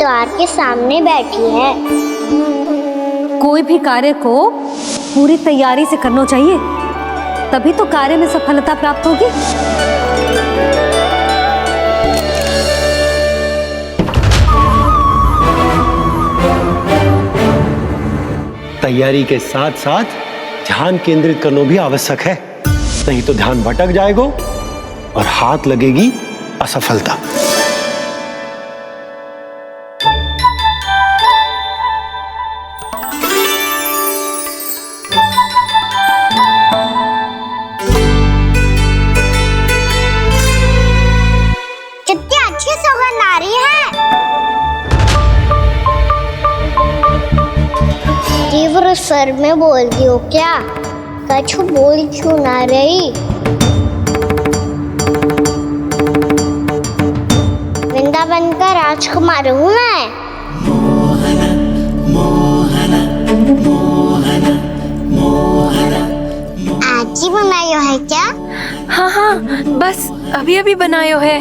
द्वार के सामने बैठी है। कोई भी कार्य को पूरी तैयारी से करना चाहिए, तभी तो कार्य में सफलता प्राप्त होगी। तैयारी के साथ साथ ध्यान केंद्रित करना भी आवश्यक है, नहीं तो ध्यान भटक जाएगा और हाथ लगेगी असफलता। कितनी अच्छी सौगंध आ रही है। तीव्र स्वर में बोल दी हो क्या? कछु बोल क्यों ना रही? वृंदावन का राजकुमार हूँ मैं। आज ही बनायो है क्या? हाँ हाँ, बस अभी अभी बनायो है।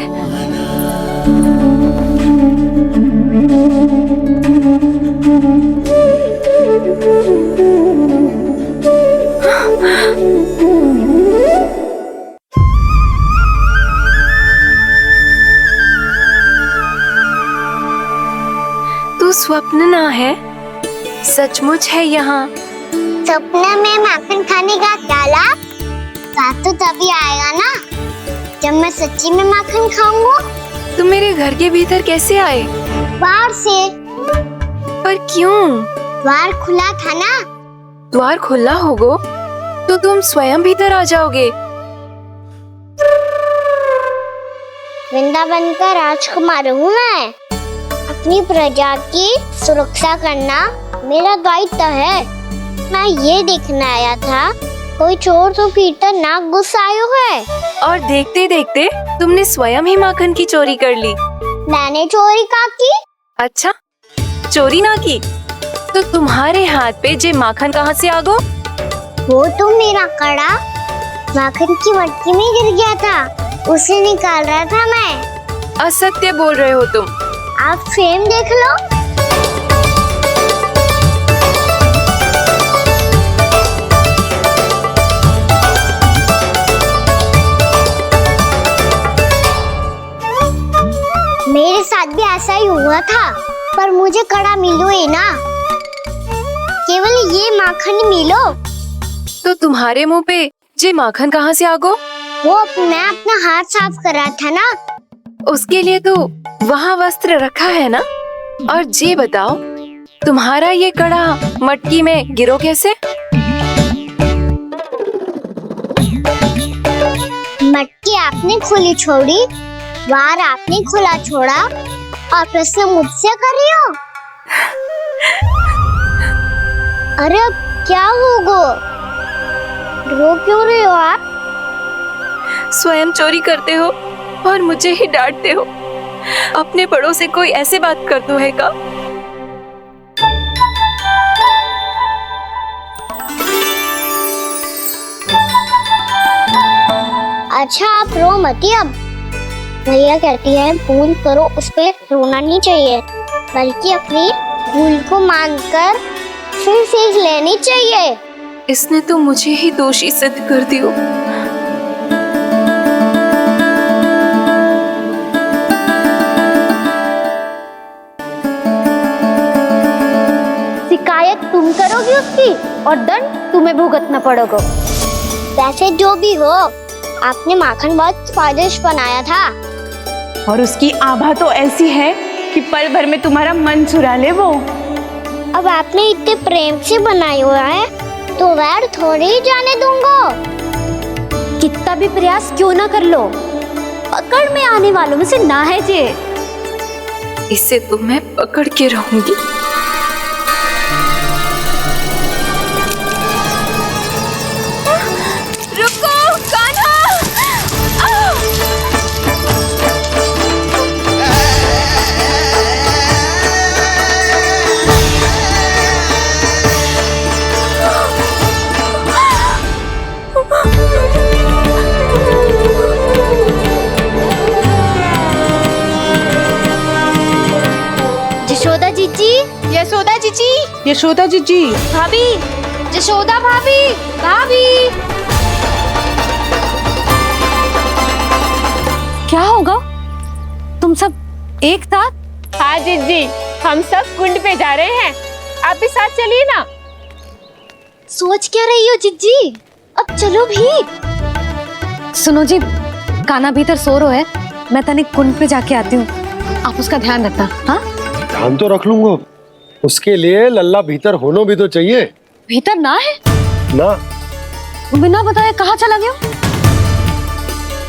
तू स्वप्न ना है, सचमुच है यहाँ। सपने में माखन खाने का क्या लाभ? स्वाद तो तभी आएगा ना जब मैं सच्ची में माखन खाऊंगा। तुम मेरे घर के भीतर कैसे आए? बाहर से। पर क्यों? द्वार खुला था ना। द्वार खुला होगा तो तुम स्वयं भीतर आ जाओगे। वृंदावन का राजकुमार हूँ मैं। अपनी प्रजा की सुरक्षा करना मेरा दायित्व है। मैं ये देखने आया था कोई चोर तो भीतर ना घुस आयो है। और देखते देखते तुमने स्वयं ही माखन की चोरी कर ली। मैंने चोरी का की? अच्छा, चोरी ना की तो तुम्हारे हाथ पे जे माखन कहाँ से आ गो? वो तो मेरा कड़ा माखन की मटकी में गिर गया था, उसे निकाल रहा था मैं। असत्य बोल रहे हो तुम। आप फ्रेम देख लो। मेरे साथ भी ऐसा ही हुआ था, पर मुझे कड़ा मिलो ही ना, केवल ये माखन मिलो। तो तुम्हारे मुंह पे जे माखन कहाँ से आ गो? वो मैं अपना हाथ साफ कर रहा था ना। उसके लिए तो वहाँ वस्त्र रखा है ना। और जे बताओ, तुम्हारा ये कड़ा मटकी में गिरो कैसे? मटकी आपने खुली छोड़ी, द्वार आपने खुला छोड़ा, और प्रश्न मुझसे कर रही हो? अरे अब क्या होगा? रो क्यों रहे हो आप? स्वयं चोरी करते हो और मुझे ही डांटते हो। अपने बड़ों से कोई ऐसे बात कर दो है का? अच्छा आप रो मती। अब भैया कहती है भूल करो, उस पे रोना नहीं चाहिए, बल्कि अपनी भूल को मानकर फिर सीख लेनी चाहिए। इसने तो मुझे ही दोषी सिद्ध कर दियो। शिकायत तुम करोगी उसकी और दंड तुम्हें भुगतना पड़ेगा। वैसे जो भी हो, आपने माखन बहुत स्वादिष्ट बनाया था। और उसकी आभा तो ऐसी है कि पल भर में तुम्हारा मन चुरा ले वो। अब आपने इतने प्रेम से बनाया हुआ है तो वैर थोड़ी ही जाने दूंगा। कितना भी प्रयास क्यों ना कर लो, पकड़ में आने वालों में से ना है जे। इसे तो मैं पकड़ के रहूंगी। रुको कान्हा! जीजी, यशोदा जीजी, यशोदा जीजी, भाभी, यशोदा भाभी, भाभी। क्या होगा? तुम सब एक साथ? हाँ जीजी, हम सब कुंड पे जा रहे हैं, आप भी साथ चलिए ना। सोच क्या रही हो जीजी? अब चलो भी। सुनो जी, काना भीतर सो रो है, मैं तनिक कुंड पे जाके आती हूँ, आप उसका ध्यान रखना। हाँ, ध्यान तो रख लूंगा, उसके लिए लल्ला भीतर होना भी तो चाहिए। भीतर ना है? ना, बिना बताए कहाँ चला गया?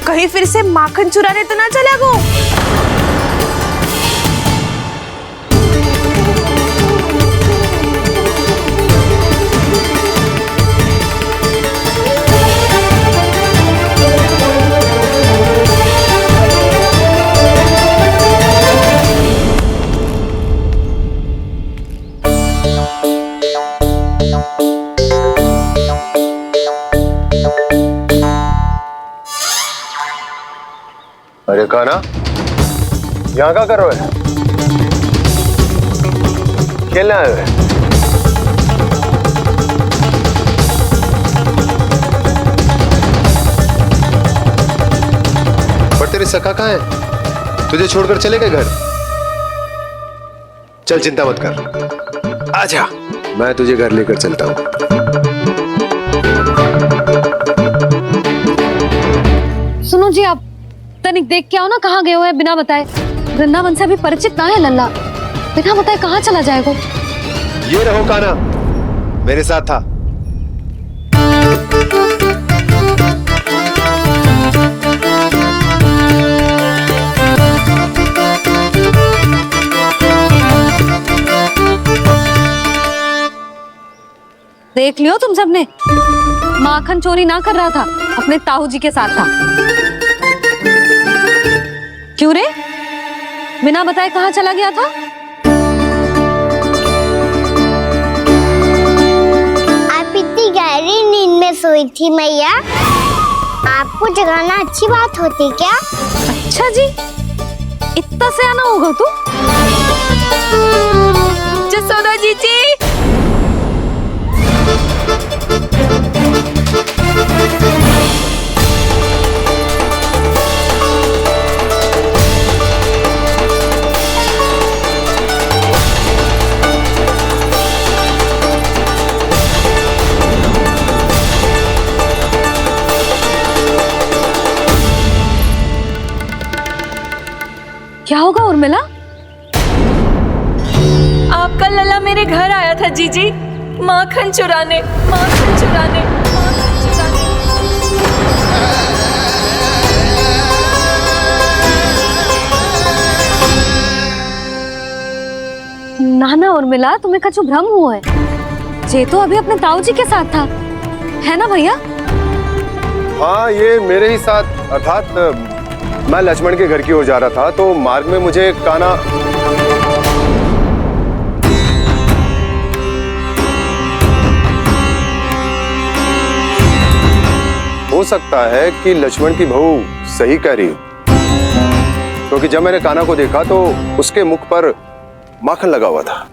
कहीं फिर से माखन चुराने तो ना चला वो। अरे काना, यहाँ क्या कर रहे हो? खेलने आए हुए? पर तेरे सखा कहाँ है? तुझे छोड़कर चले गए घर? चल चिंता मत कर, आजा, मैं तुझे घर लेकर चलता हूँ। सुनो जी, आप तनिक देख के आओ ना, कहाँ गए हुए हैं बिना बताए। वृंदावन से अभी परिचित ना है लल्ला, बिना बताए कहाँ चला जाएगा? ये रहो काना, मेरे साथ था। देख लियो तुम सबने, माखन चोरी ना कर रहा था, अपने ताऊ जी के साथ था। क्यों रे, बिना बताए कहाँ चला गया था? आप इतनी गहरी नींद में सोई थी मैया, आपको जगाना अच्छी बात होती क्या? अच्छा जी, इतना सयाना होगा तू? जसोदा जीजी, क्या होगा उर्मिला? आपका लल्ला मेरे घर आया था जीजी, माखन चुराने, माखन चुराने, माखन चुराने। नाना उर्मिला, तुम्हें कछु भ्रम हुआ है, जे तो अभी अपने ताऊ जी के साथ था, है ना भैया? हाँ, ये मेरे ही साथ, अर्थात मैं लक्ष्मण के घर की ओर जा रहा था, तो मार्ग में मुझे काना हो सकता है कि लक्ष्मण की बहू सही कह रही हो, क्योंकि जब मैंने काना को देखा तो उसके मुख पर माखन लगा हुआ था।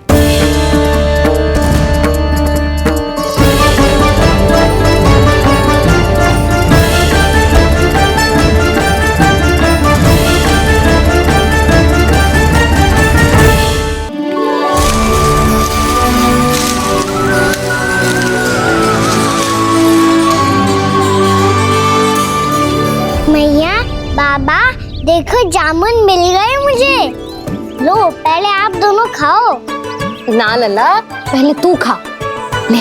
मैया, बाबा, देखो जामुन मिल गए मुझे। लो, पहले आप दोनों खाओ। ना लल्ला, पहले तू खा ले।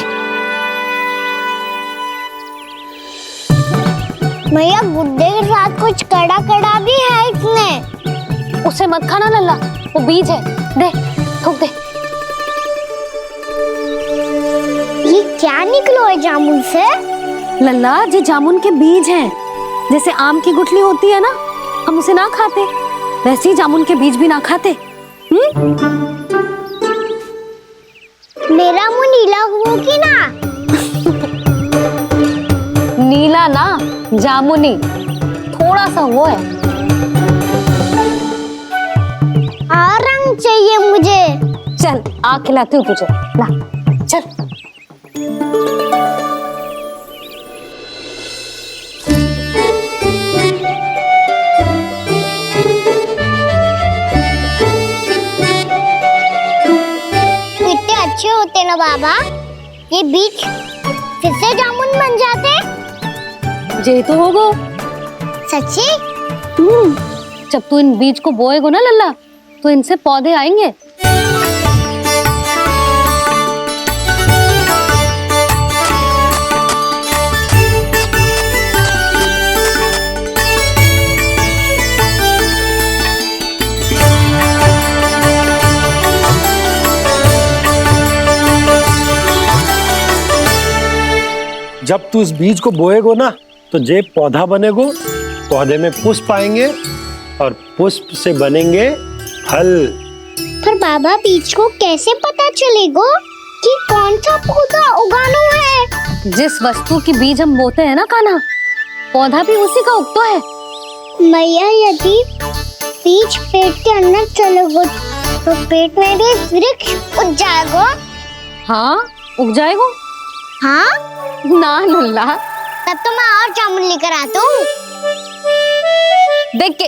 मैया, गुड्डे के साथ कुछ कड़ा कड़ा भी है इसमें। उसे मत खाना लल्ला, वो बीज है, दे, थूक दे। ये क्या निकलो है जामुन से? लल्ला, ये जामुन के बीज हैं। जैसे आम की गुठली होती है ना, हम उसे ना खाते, वैसे ही जामुन के बीज भी ना खाते। मेरा मुंह नीला हुआ कि ना? नीला ना, जामुनी, थोड़ा सा वो है। और रंग चाहिए मुझे। चल आ खिलाती हूँ तुझे, ला चल। कितने अच्छे होते ना बाबा, ये बीज फिर से जामुन बन जाते। जे तो होगो। सच्ची? जब तू इन बीज को बोएगो ना लल्ला, तो इनसे पौधे आएंगे। जब तू इस बीज को बोएगो ना, तो जे पौधा बनेगो, पौधे में पुष्प आएंगे और पुष्प से बनेंगे फल। पर बाबा बीज को कैसे पता चलेगा कि कौन सा पौधा उगाना है? जिस वस्तु की बीज हम बोते हैं ना कान्हा, पौधा भी उसी का उगता है। मैया यदि बीज पेट के अंदर चलेगा तो पेट में भी वृक्ष उग जाएगा। हाँ उग जाएगा। हाँ ना लल्ला, तब तो मैं और जामुन लेकर आता हूँ। देख के।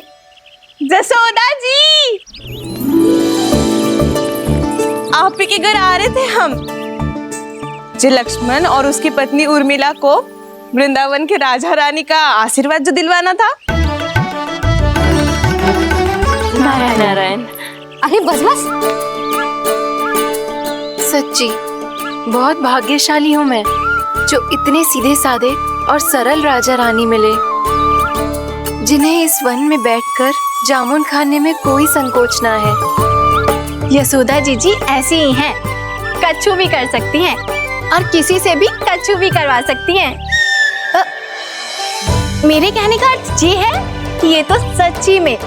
जसोदा जी, आप ही के घर आ रहे थे हम। जो लक्ष्मण और उसकी पत्नी उर्मिला को वृंदावन के राजा रानी का आशीर्वाद जो दिलवाना था। नारायण नारायण। अरे बस बस। सच्ची बहुत भाग्यशाली हूँ मैं, जो इतने सीधे साधे और सरल राजा रानी मिले, जिन्हें इस वन में बैठकर जामुन खाने में कोई संकोच ना है। यशोदा जी ऐसी ही हैं, कच्छू भी कर सकती हैं और किसी से भी कच्छू भी करवा सकती हैं। मेरे कहने का अर्थ ये है कि ये तो सच्ची में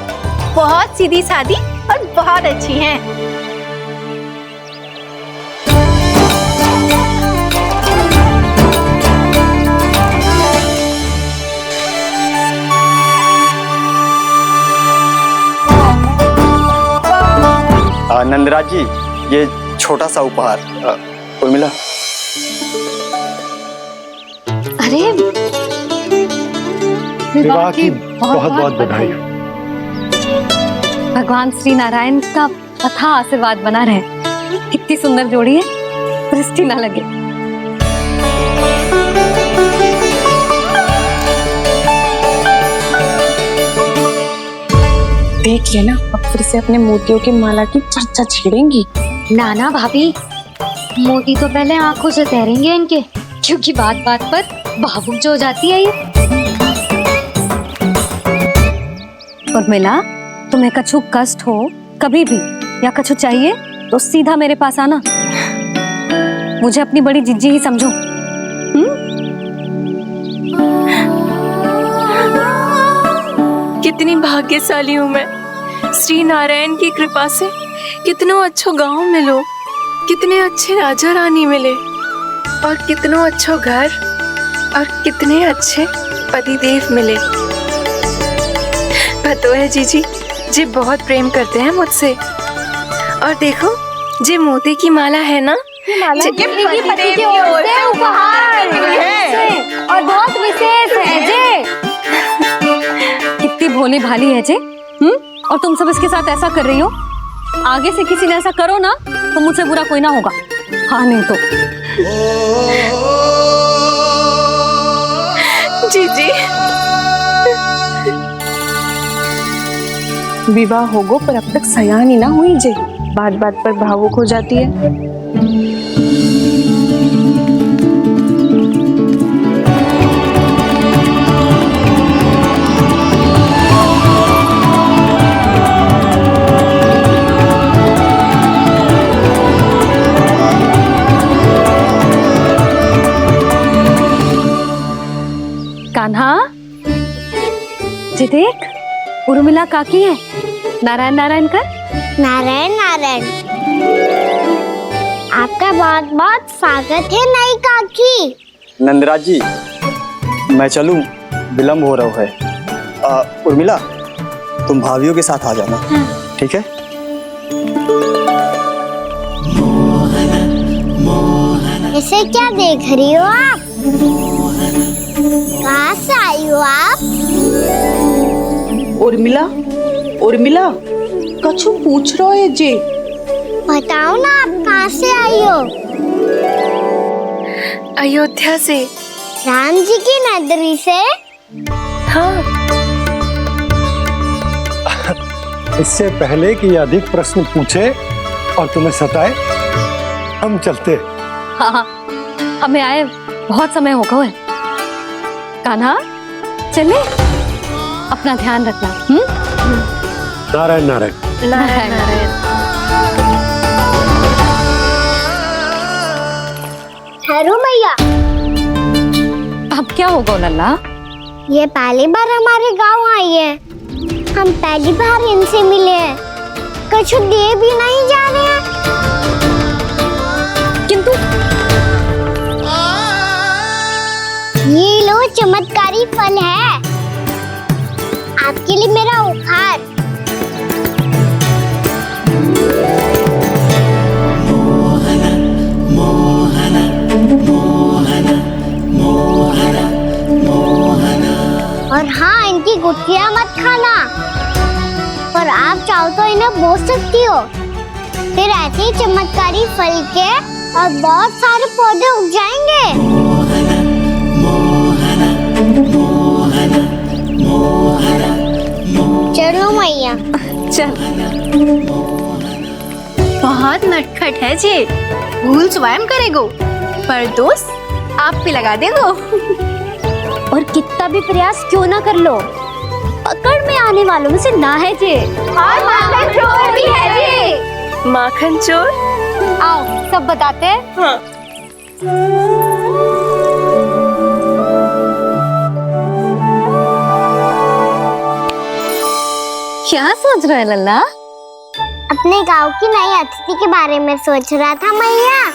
बहुत सीधी सादी और बहुत अच्छी हैं। नंदराज जी, ये छोटा सा उपहार। उर्मिला। अरे विवाह की बहुत बहुत बधाई। भगवान श्री नारायण का अथाह आशीर्वाद बना रहे। कितनी सुंदर जोड़ी है, दृष्टि ना लगे। देख लेना, अब फिर से अपने मोतियों की माला की चर्चा छेड़ेंगी। नाना भाभी, मोती तो पहले आंखों से तैरेंगे इनके, क्योंकि बात बात पर भावुक जो हो जाती है ये। उर्मिला, तुम्हें कछु कष्ट हो कभी भी या कछु चाहिए तो सीधा मेरे पास आना। मुझे अपनी बड़ी जिज्जी ही समझो। कितनी भाग्यशाली हूँ मैं, श्री नारायण की कृपा से कितनों अच्छो गांव मिलो, कितने अच्छे राजा रानी मिले, और कितनों अच्छो घर और कितने अच्छे पतिदेव मिले। पतो है जीजी, जी बहुत प्रेम करते हैं मुझसे। और देखो, जी मोती की माला है ना, पति की ओर से उपहार है और बहुत विशेष है जे। कितनी भोली भाली है जे। और तुम सब इसके साथ ऐसा कर रही हो। आगे से किसी ने ऐसा करो ना तो मुझसे बुरा कोई ना होगा। हाँ नहीं तो। जीजी, विवाह होगो पर अब तक सयान ही ना हुई जे, बात बात पर भावुक हो जाती है। कान्हा, जी देख, उर्मिला काकी है। नारायण नारायण कर। नारायण नारायण। आपका बहुत बहुत स्वागत है नई काकी। नंदराज जी, मैं चलूं, विलम्ब हो रहा है। उर्मिला, तुम भाभियों के साथ आ जाना, ठीक है? ऐसे क्या देख रही हो आप? कहाँ से आई हो आप? उर्मिला, उर्मिला, कछु पूछ रहा है जी? बताओ ना, आप कहाँ से आई हो? अयोध्या से। राम जी की नगरी से? हाँ। इससे पहले कि अधिक प्रश्न पूछे और तुम्हें सताए, हम चलते। हाँ हाँ, हमें आए बहुत समय हो गया है। कान्हा, चले, अपना ध्यान रखना। नारायण नारायण। नारायण नारायण। ठहरू मैया, अब क्या होगा लल्ला? ये पहली बार हमारे गांव आई है। हम पहली बार इनसे मिले हैं। कछु दे भी नहीं जा रहे हैं। किंतु ये लो, चमत्कारी फल है आपके लिए, मेरा उपहार। और हाँ, इनकी गुठलियां मत खाना। पर आप चाहो तो इन्हें बोल सकती हो। फिर ऐसे ही चमत्कारी फल के और बहुत सारे पौधे उग जाएंगे। चलो मैया। चल। बहुत नटखट है जी, भूल स्वयं करेगो, पर दोस्त आप पे लगा देगो। और कितना भी प्रयास क्यों ना कर लो, पकड़ में आने वालों में से ना है जे। और माखन चोर भी है जी। माखन चोर? आओ सब बताते हैं। हाँ। क्या सोच रहा है लल्ला? अपने गांव की नई अतिथि के बारे में सोच रहा था मैया।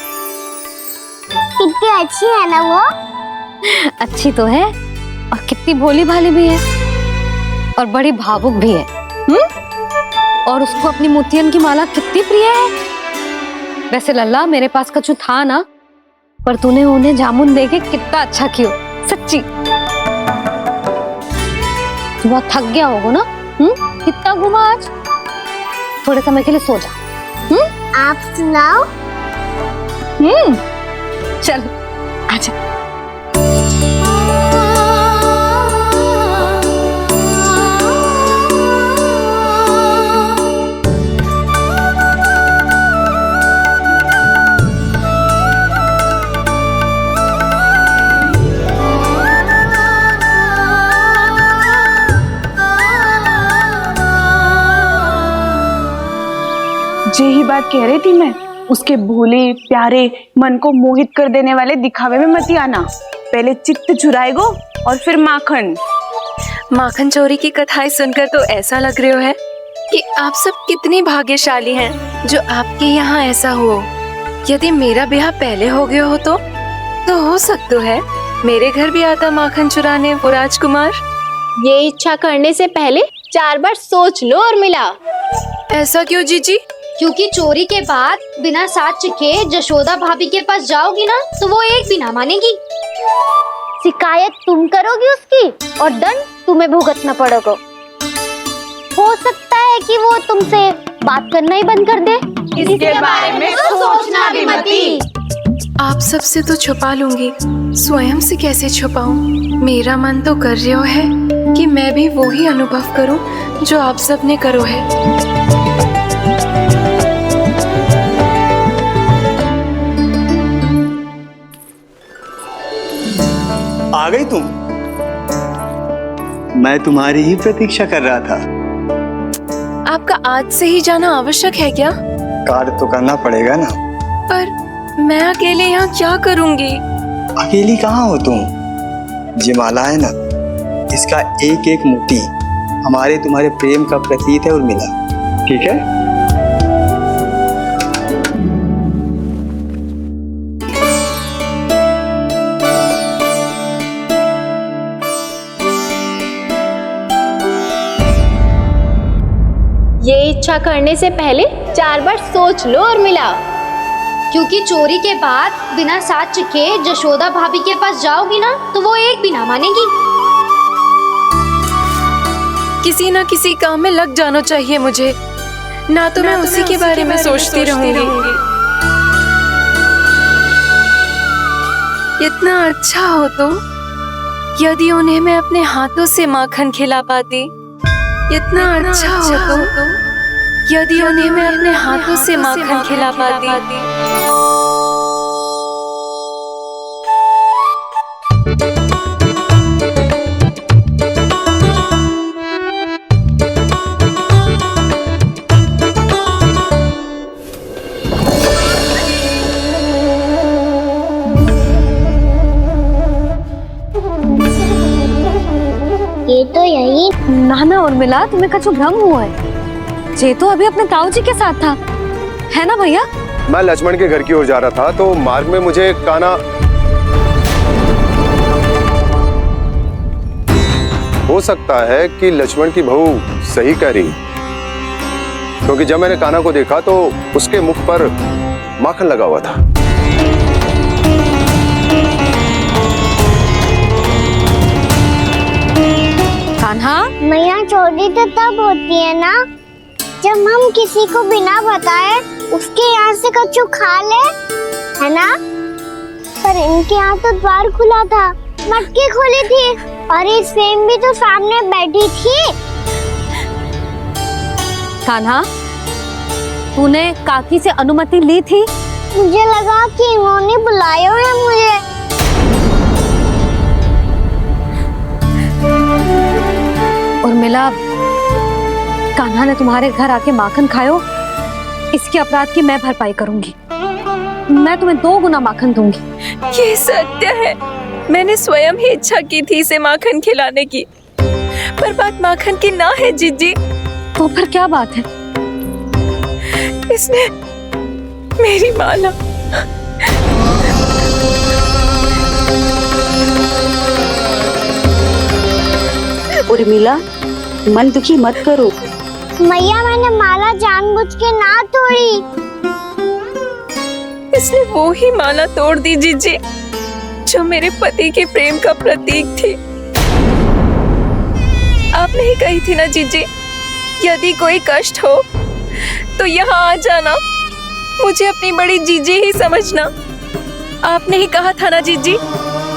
कितनी अच्छी है ना वो? अच्छी तो है, और कितनी भोली भाली भी है, और बड़ी भावुक भी है। और उसको अपनी मोतियन की माला कितनी प्रिय है। वैसे लल्ला, मेरे पास कछु था ना, पर तूने उन्हें जामुन देके कितना अच्छा किया, सच्ची। तू बहुत थक गया होगा ना? कितना घूमा आज? थोड़े समय के लिए सो जा। आप सुनाओ। चल आजा। यही बात कह रही थी मैं, उसके भोले प्यारे मन को मोहित कर देने वाले दिखावे में मत आना। पहले चित्त चुराएगो और फिर माखन। माखन चोरी की कथाएं सुनकर तो ऐसा लग रहा है कि आप सब कितनी भाग्यशाली हैं जो आपके यहाँ ऐसा हो। यदि मेरा ब्याह पहले हो गया हो तो हो सकता है मेरे घर भी आता माखन चुराने वो राजकुमार। ये इच्छा करने से पहले 4 बार सोच लो उर्मिला। ऐसा क्यों जीजी? क्योंकि चोरी के बाद बिना साथ चखे जशोदा भाभी के पास जाओगी ना, तो वो एक भी ना मानेगी। शिकायत तुम करोगी उसकी और दंड तुम्हें भुगतना पड़ेगा। हो सकता है कि वो तुमसे बात करना ही बंद कर दे। इसके बारे में तो सोचना भी मती। आप सबसे तो छुपा लूंगी, स्वयं से कैसे छुपाऊं? मेरा मन तो कर रहा है कि मैं भी वो ही अनुभव करूं जो आप सब ने करो है। आ गई तुम? मैं तुम्हारी ही प्रतीक्षा कर रहा था। आपका आज से ही जाना आवश्यक है क्या? कार्य तो करना पड़ेगा ना। पर मैं अकेले यहाँ क्या करूंगी? अकेली कहाँ हो तुम? ये माला है ना, इसका एक एक मोती हमारे तुम्हारे प्रेम का प्रतीक है उर्मिला, ठीक है? ये इच्छा करने से पहले 4 बार सोच लो उर्मिला। क्योंकि चोरी के बाद बिना साक्ष्य के जशोदा भाभी के पास जाओगी ना तो वो एक भी ना मानेगी। किसी ना किसी काम में लग जाना चाहिए मुझे, ना तो मैं उसी के बारे में सोचती रहूंगी। इतना अच्छा हो तो यदि उन्हें मैं अपने हाथों से माखन खिला पाती। इतना अच्छा हो तो यदि उन्हें मैं अपने हाथों से माखन खिला पाती। ये तो यही। नाना उर्मिला, तुम्हें कछु भ्रम हुआ है। ये तो अभी अपने ताऊ जी के साथ था, है ना भैया? मैं लक्ष्मण के घर की ओर जा रहा था तो मार्ग में मुझे कान्हा। हो सकता है कि लक्ष्मण की बहू सही कह रही, क्योंकि जब मैंने कान्हा को देखा तो उसके मुख पर माखन लगा हुआ था। कान्हा, मैया चोरी तो तब होती है ना जब हम किसी को बिना बताए उसके यहाँ से कछु खा ले, है ना? पर इनके यहाँ तो द्वार खुला था, मटकी खोली थी और इस फेम भी तो सामने बैठी थी। कान्हा, तूने काकी से अनुमति ली थी? मुझे लगा कि इन्होंने बुलाया है मुझे। उर्मिला, कान्हा ने तुम्हारे घर आके माखन खायो, इसके अपराध की मैं भरपाई करूंगी। मैं तुम्हें 2 गुना माखन दूंगी। ये सत्य है, मैंने स्वयं ही इच्छा की थी इसे माखन खिलाने की, पर बात माखन की ना है जीजी। तो फिर क्या बात है? इसने मेरी माला। उर्मिला, मन दुखी मत करो। मैया, मैंने माला जानबूझ के ना तोड़ी। इसने वो ही माला तोड़ दी जीजी जो मेरे पति के प्रेम का प्रतीक थी। आपने ही कही थी ना जीजी, यदि कोई कष्ट हो तो यहाँ आ जाना, मुझे अपनी बड़ी जीजी ही समझना। आपने ही कहा था ना जीजी,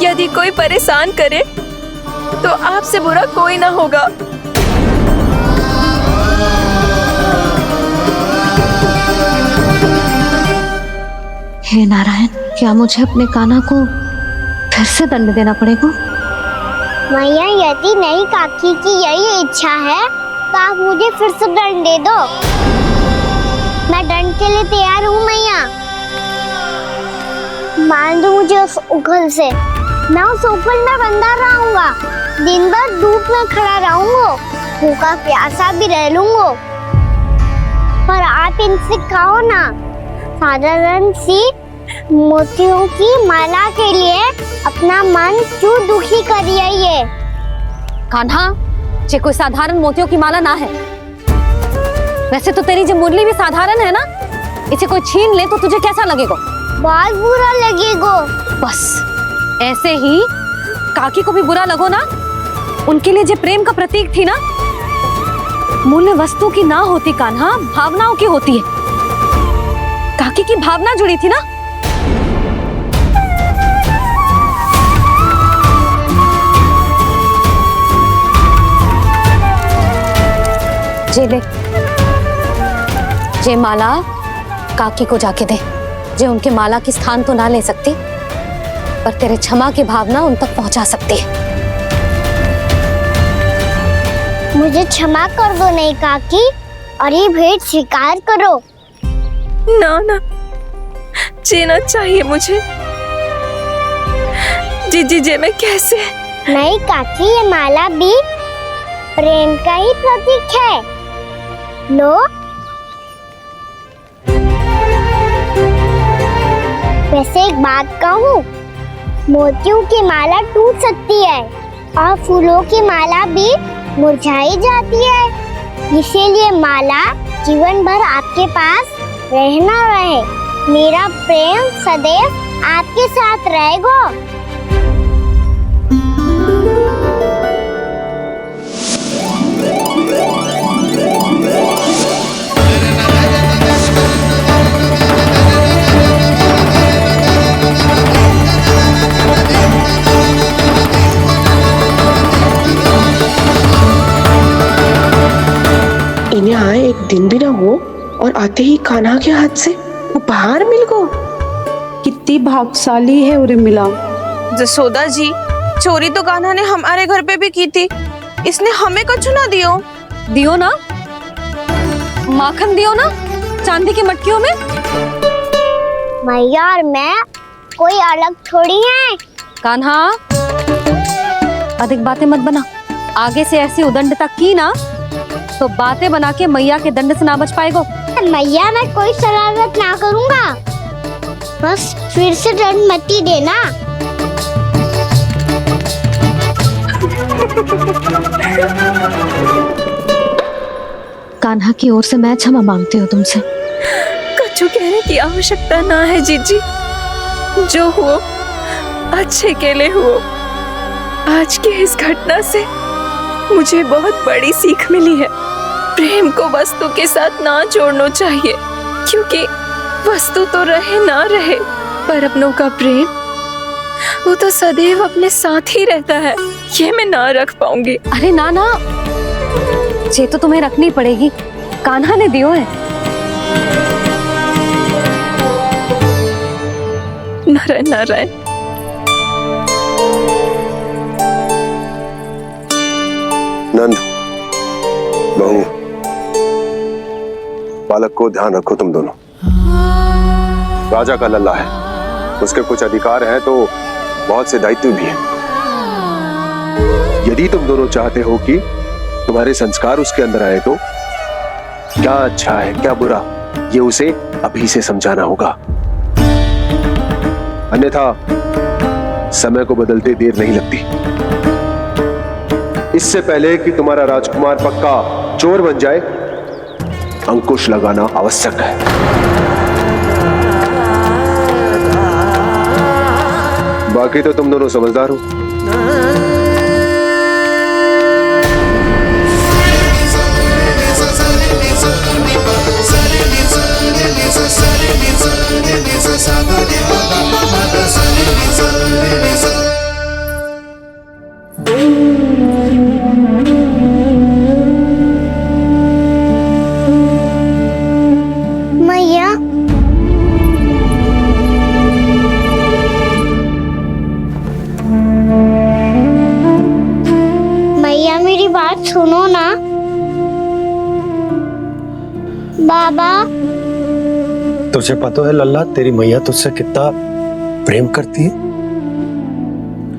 यदि कोई परेशान करे तो आपसे बुरा कोई ना होगा। हे नारायण, क्या मुझे अपने कान्हा को फिर से दंड देना पड़ेगा? मैया, यदि नहीं काकी की यही इच्छा है तो आप मुझे फिर से दंड दे दो। मैं दंड के लिए तैयार हूँ मैया। मान दो मुझे उस उखल से, मैं उस उखल में बंधा रहूंगा, दिन भर धूप में खड़ा रहूंगा, भूखा प्यासा भी रह लूंगा। पर आप इनसे कहो ना, साधारण सी मोतियों की माला के लिए अपना मन क्यों दुखी करिए? कान्हा, ये कोई साधारण मोतियों की माला ना है। वैसे तो तेरी जो मुरली भी साधारण है ना, इसे कोई छीन ले तो तुझे कैसा लगेगा? बहुत बुरा लगेगा। बस ऐसे ही काकी को भी बुरा लगो ना। उनके लिए जो प्रेम का प्रतीक थी ना, मूल्य वस्तु की ना होती कान्हा, भावनाओं की होती है। काकी की भावना जुड़ी थी ना। जे ले, जे माला काकी को जाके दे। जे उनके माला की स्थान तो ना ले सकती, पर तेरे क्षमा की भावना उन तक पहुंचा सकती है। मुझे क्षमा कर दो नहीं काकी, और ये भेंट स्वीकार करो। ना ना, जीना चाहिए मुझे। जीजी जे मैं कैसे? नहीं काकी, ये माला भी प्रेम का ही प्रतीक है। लो। वैसे एक बात कहूँ, मोतियों की माला टूट सकती है और फूलों की माला भी मुरझाई जाती है। इसीलिए माला जीवन भर आपके पास रहना रहे। मेरा प्रेम सदैव आपके साथ रहेगा। इन्हें आए एक दिन भी ना हो और आते ही कान्हा के हाथ से उपहार मिल गो। कितनी भाग्यशाली है उर्मिला। जसोदा जी, चोरी तो कान्हा ने हमारे घर पे भी की थी, इसने हमें कुछ ना दियो। दियो ना, माखन दियो ना चांदी की मटकियों में। मैया और मैं कोई अलग थोड़ी हैं। कान्हा, अधिक बातें मत बना। आगे से ऐसी उदंडता की ना तो बातें बना के मैया के दंड से ना बच पाएगो। मैया, मैं कोई शरारत ना करूंगा, बस फिर से दंड मत ही देना। कान्हा की ओर से मैं क्षमा मांगती हूँ तुमसे। कछु कहने की आवश्यकता ना है जीजी, जो हुआ अच्छे के लिए हुआ। आज की इस घटना से मुझे बहुत बड़ी सीख मिली है। प्रेम को वस्तु के साथ ना जोड़ना चाहिए, क्योंकि वस्तु तो रहे ना रहे, पर अपनों का प्रेम वो तो सदैव अपने साथ ही रहता है। ये मैं ना रख पाऊंगी। अरे ना ना, ये तो तुम्हें रखनी पड़ेगी, कान्हा ने दियो है। नारायण नारायण। नंद, बहू, बालक को ध्यान रखो तुम दोनों। राजा का लल्ला है, उसके कुछ अधिकार हैं तो बहुत से दायित्व भी हैं। यदि तुम दोनों चाहते हो कि तुम्हारे संस्कार उसके अंदर आए तो क्या अच्छा है क्या बुरा, ये उसे अभी से समझाना होगा। अन्यथा समय को बदलते देर नहीं लगती। इससे पहले कि तुम्हारा राजकुमार पक्का चोर बन जाए, अंकुश लगाना आवश्यक है। बाकी तो तुम दोनों समझदार हो। मैया, मैया मेरी बात सुनो ना। बाबा, तुझे पता है लल्ला, तेरी मैया तुझसे कितना प्रेम करती है,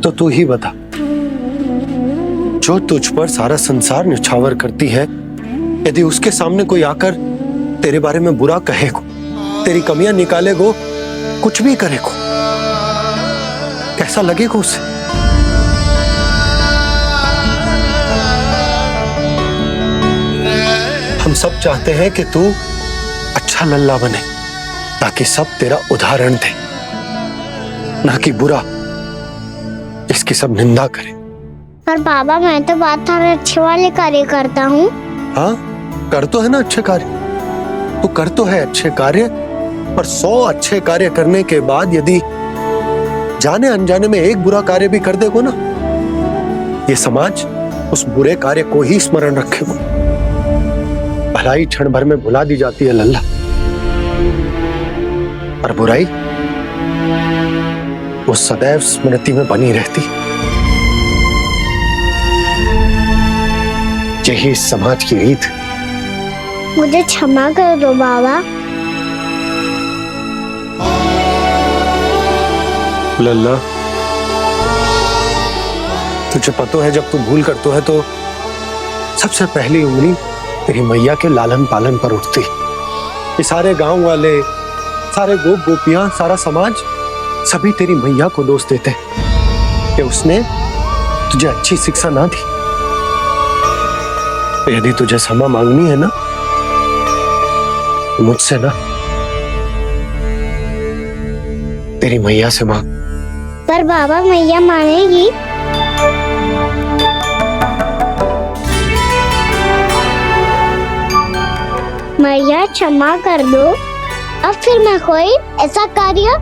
तो तू ही बता, जो तुझ पर सारा संसार न्यौछावर करती है, यदि उसके सामने कोई आकर तेरे बारे में बुरा कहेगो, तेरी कमियां निकालेगो, कुछ भी करेगो, कैसा लगेगा उसे? हम सब चाहते हैं कि तू अच्छा लल्ला बने, ताकि सब तेरा उदाहरण दे, ना कि बुरा इसकी सब निंदा करे। पर बाबा, मैं तो बात थारे अच्छे वाले कार्य करता हूँ। हाँ, कर तो है ना अच्छे कार्य, तू कर तो है अच्छे कार्य, पर 100 अच्छे कार्य करने के बाद यदि जाने अनजाने में एक बुरा कार्य भी कर देगो ना, ये समाज उस बुरे कार्य को ही स्मरण रखेगो। भलाई क्षण भर में भुला दी जाती है लल्ला, और बुराई वो सदैव स्मृति में बनी रहती। यही इस समाज की रीत। मुझे क्षमा कर दो बाबा। लल्ला, तुझे पता है जब तू भूल करतो है तो सबसे पहली उंगली तेरी मैया के लालन पालन पर उठती। ये सारे गांव वाले, सारे गोप गोपियां, सारा समाज सभी तेरी मैया को दोष देते कि उसने तुझे अच्छी शिक्षा ना दी। तो यदि तुझे क्षमा मांगनी है ना, मुझसे ना, तेरी मैया से मांग। पर बाबा मैया मानेगी? मैया क्षमा कर दो, अब फिर मैं कोई ऐसा कार्य।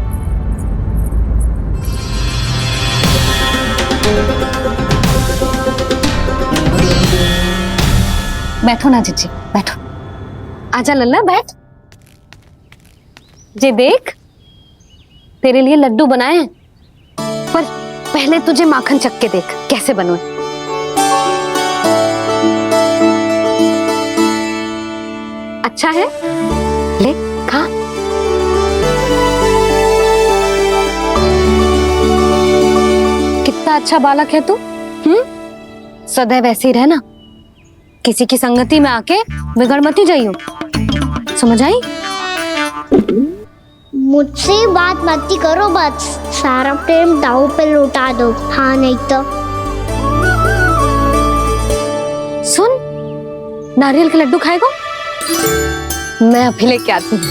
बैठो ना जीजी, बैठो। आजा लल्ला, बैठ। जे देख, तेरे लिए लड्डू बनाए हैं, पर पहले तुझे माखन चख के देख कैसे बने। अच्छा है, ले खा। कितना अच्छा बालक है तू। सदैव ऐसे ही रहना, किसी की संगति में आके बिगड़ मती जाइयो, समझ आई? मुझसे बात मत करो, बस सारा प्रेम दाव पे लौटा दो। हाँ नहीं तो सुन, नारियल के लड्डू खाएगा? मैं अभी लेके आती हूँ।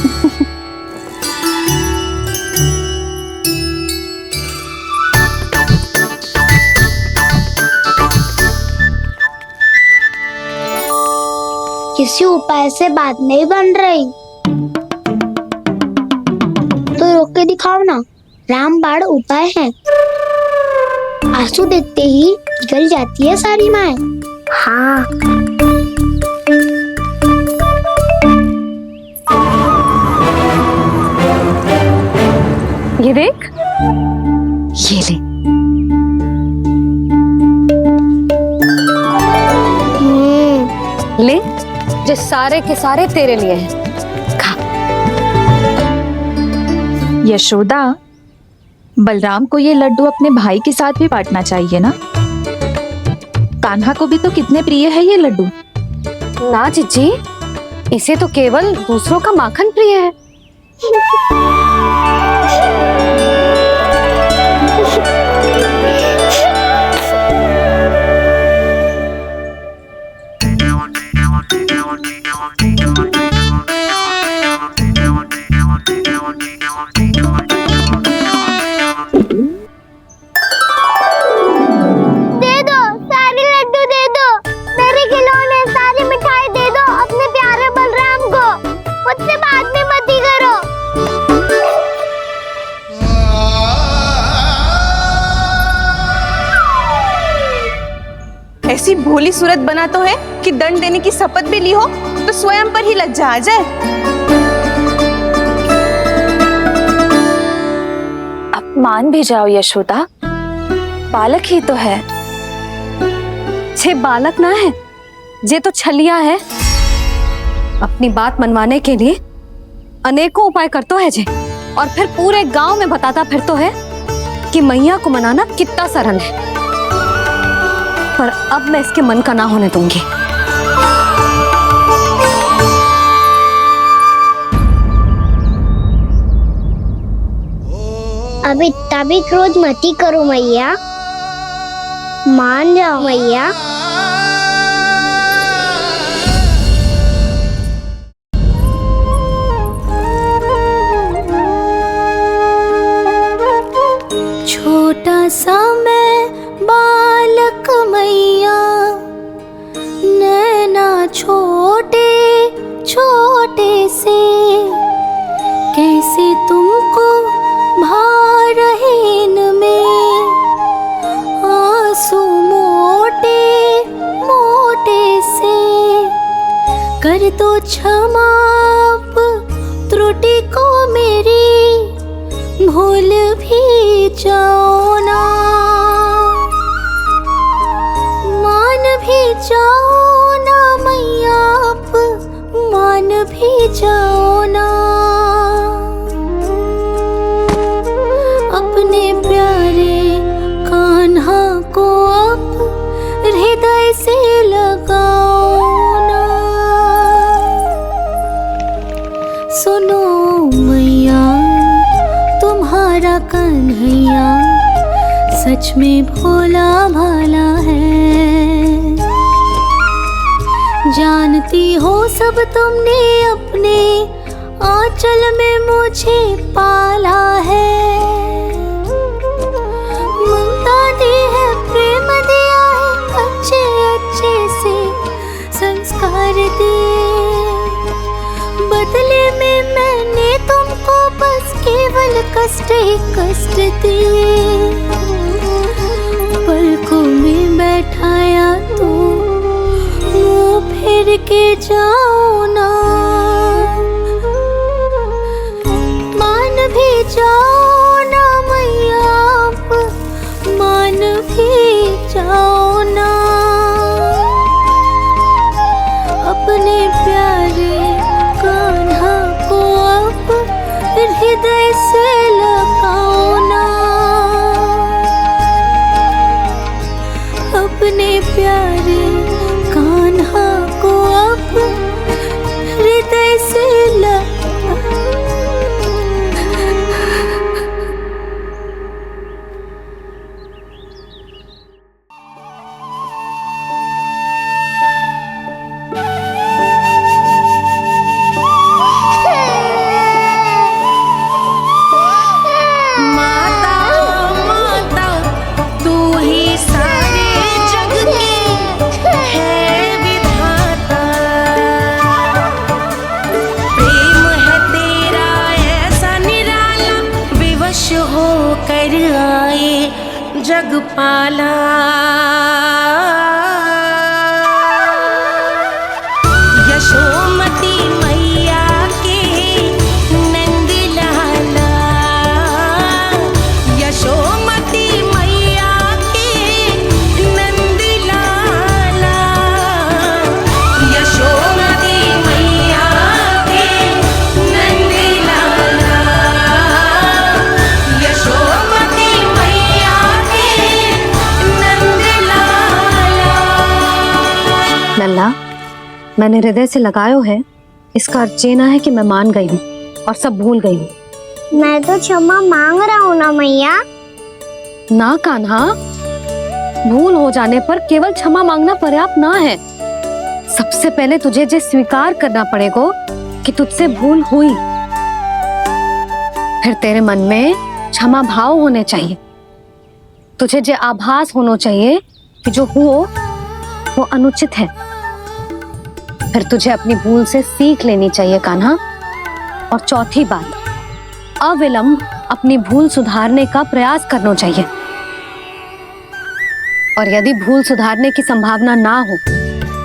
किसी उपाय से बात नहीं बन रही तो रोक के दिखाओ ना। रामबाण उपाय है, आंसू देखते ही जल जाती है सारी माए। हाँ ये देख, ये ले। ले, जो सारे के सारे तेरे लिए हैं, खा। यशोदा, बलराम को ये लड्डू अपने भाई के साथ भी बांटना चाहिए ना। कान्हा को भी तो कितने प्रिय है ये लड्डू। ना जीजी, इसे तो केवल दूसरों का माखन प्रिय है। ऐसी भोली सूरत बना तो है कि दंड देने की शपथ भी ली हो तो स्वयं पर ही लज्जा आ जाए। अब मान भी जाओ यशोदा, बालक ही तो है। छे बालक ना है, जे तो छलिया है। अपनी बात मनवाने के लिए अनेकों उपाय करतो है जे, और फिर पूरे गांव में बताता फिरतो है कि मैया को मनाना कितना सरल है। पर अब मैं इसके मन का ना होने दूंगी। अब इतना भी क्रोध मती करो मैया, मान जाओ मैया। छोटा सा मैं बालक मैया, नैना छोटे छोटे से, कैसे तुमको भारहीन में आंसू मोटे मोटे से, कर दो क्षमा त्रुटि को मेरी, भूल भी जाओ ना, मान भी जाओ ना मैया, आप मान भी जाओ ना। अपने प्यारे कान्हा को अब हृदय से लगाओ ना। सुनो मैया, तुम्हारा कन्हैया सच में भोला भाला है। जानती हो सब तुमने अपने आंचल में मुझे पाला है। कष्ट ही कष्ट दिए, पलकों में बैठाया तो मुंह फेर के जाओ ना, मान भी जाओ ना मैया, आप मान भी जाओ ना, अपने प्यारे कान्हा को आप हृदय से लगाओ ना, अपने प्यारे कान्हा को आप हृदय से लगाओ। जगपाला यशोमती मैया के नंद लाला, यशोमती मैया के नंद लाला, यशोमती मैया के नंद लाला, यशोमती मैया लल्ला, मैंने हृदय से लगायो है, इसका अर्थ ये ना है कि मैं मान गई हूँ और सब भूल गई हूँ। मैं तो क्षमा मांग रहा हूँ ना मैया। ना कान्हा, भूल हो जाने पर केवल क्षमा मांगना पर्याप्त ना है। सबसे पहले तुझे ये स्वीकार करना पड़ेगा कि तुझसे भूल हुई, फिर तेरे मन में क्षमा भाव होने चाहिए। तुझे ये आभास होना चाहिए कि जो हुआ वो अनुचित है। फिर तुझे अपनी भूल से सीख लेनी चाहिए कान्हा। और चौथी बात, अविलंब अपनी भूल सुधारने का प्रयास करना चाहिए। और यदि भूल सुधारने की संभावना ना हो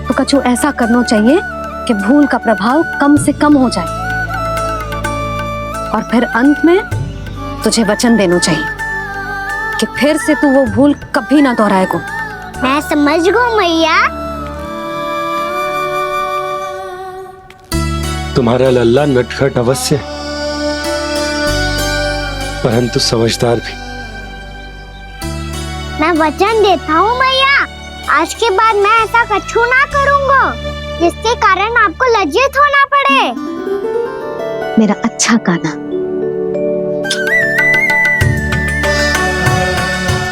तो कछु ऐसा करना चाहिए कि भूल का प्रभाव कम से कम हो जाए। और फिर अंत में तुझे वचन देना चाहिए कि फिर से तू वो भूल कभी ना दोहराएगा। मैं समझ गई मैया। तुम्हारा लल्ला नटखट अवश्य, परंतु समझदार भी। मैं वचन देता हूँ मैया, आज के बाद मैं ऐसा कछु ना करूँगा जिसके कारण आपको लज्जित होना पड़े। मेरा अच्छा कान्हा,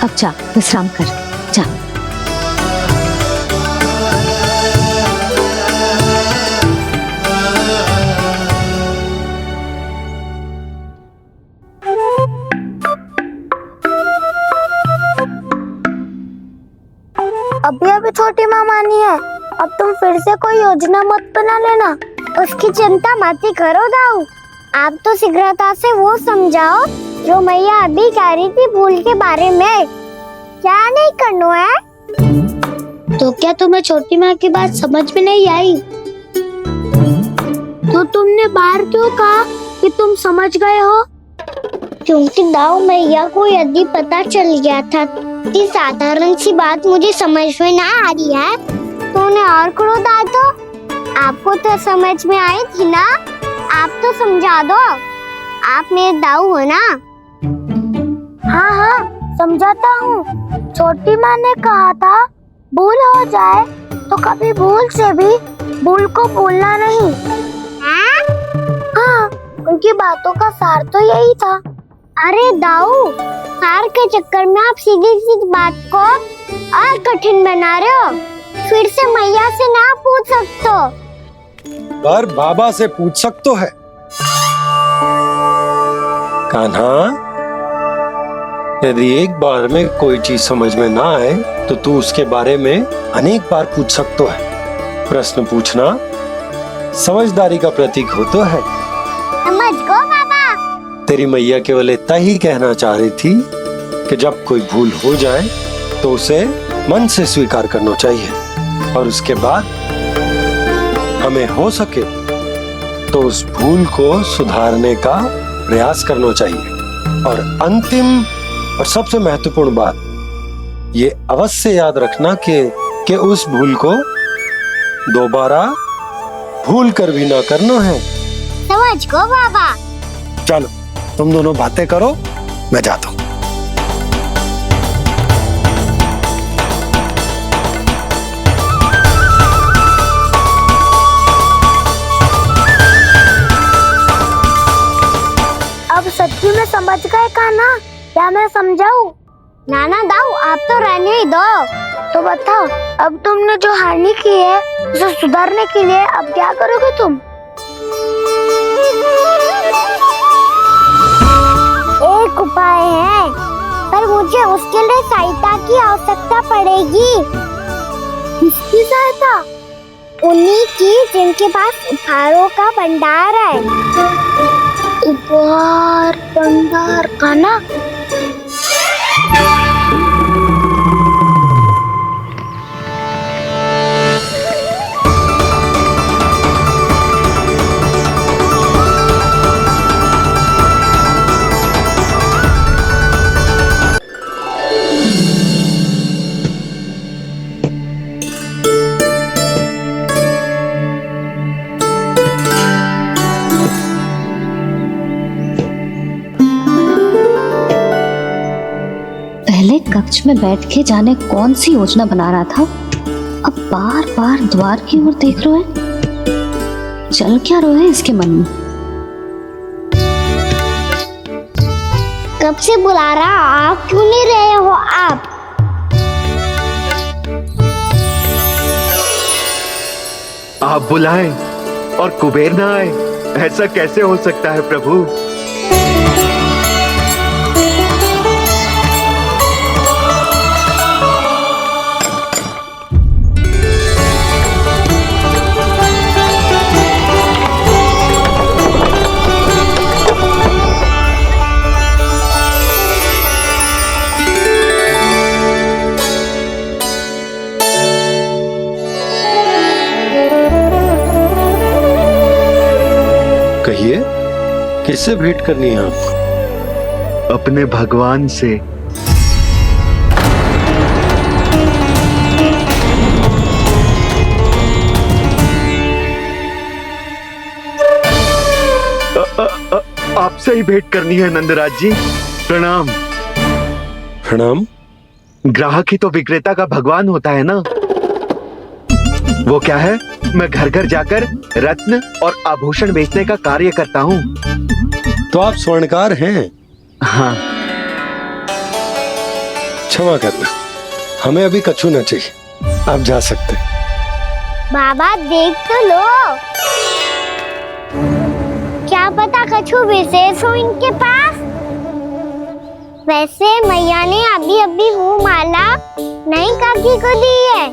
अब जा विश्राम कर, जा। अभी अभी छोटी माँ मानी है, अब तुम फिर से कोई योजना मत बना लेना। उसकी चिंता मत ही करो दाऊ, आप तो शीघ्रता से वो समझाओ जो मैया अभी कह रही थी भूल के बारे में। क्या नहीं करना है? तो क्या तुम्हें छोटी माँ की बात समझ में नहीं आई? तो तुमने बाहर क्यों कहा कि तुम समझ गए हो? क्योंकि दाऊ मैया को यदि पता चल गया था कि साधारण सी बात मुझे समझ में ना आ रही है तो उन्हें और क्रोध आया। तो आपको तो समझ में आई थी ना, आप तो समझा दो, आप मेरे दाऊ हो ना। हाँ हाँ समझाता हूँ। छोटी माँ ने कहा था भूल हो जाए तो कभी भूल से भी भूल को भूलना नहीं। हाँ, उनकी बातों का सार तो यही था। अरे दाऊ, सार के चक्कर में आप सीधी सीधी बात को और कठिन बना रहे हो। फिर से मैया से ना पूछ सकते हो, पर बाबा से पूछ सकते है। कान्हा, यदि एक बार में कोई चीज समझ में ना आए तो तू उसके बारे में अनेक बार पूछ सकते है। प्रश्न पूछना समझदारी का प्रतीक होता है। समझ गो बाबा। तेरी मैया केवल इतना ही कहना चाह रही थी कि जब कोई भूल हो जाए तो उसे मन से स्वीकार करना चाहिए और उसके बाद हमें हो सके तो उस भूल को सुधारने का प्रयास करना चाहिए। और अंतिम और सबसे महत्वपूर्ण बात ये अवश्य याद रखना कि उस भूल को दोबारा भूल कर भी ना करना है। समझ गो बाबा। चलो तुम दोनों बातें करो, मैं जाता हूँ। अब सच्ची में समझ गए कान्हा? क्या मैं समझाऊं? नाना दाऊ आप तो रहने ही दो। तो बताओ, अब तुमने जो हानि की है उसे सुधारने के लिए अब क्या करोगे तुम? एक उपाय है, पर मुझे उसके लिए सहायता की आवश्यकता पड़ेगी। किसकी सहायता? उन्हीं की जिनके पास उपहारों का भंडार है। उपहार भंडार का ना? पहले कक्ष में बैठ के जाने कौन सी योजना बना रहा था, अब बार बार द्वार की ओर देख रहे हैं। चल क्या रहे हैं इसके मन में? कब से बुला रहा, आप क्यों नहीं रहे हो? आप बुलाएं और कुबेर ना आए, ऐसा कैसे हो सकता है प्रभु? कहिए, किससे भेंट करनी है आपको? अपने भगवान से। आपसे ही भेंट करनी है नंदराज जी। प्रणाम। प्रणाम। ग्राहक ही तो विक्रेता का भगवान होता है ना। वो क्या है, मैं घर घर जाकर रत्न और आभूषण बेचने का कार्य करता हूँ। तो आप स्वर्णकार हैं? हाँ। क्षमा करना, हमें अभी कछु न चाहिए, आप जा सकते हैं। बाबा देख तो लो, क्या पता कछु विशेष हो इनके पास। वैसे मैया ने अभी अभी वो माला नई काकी को दी है।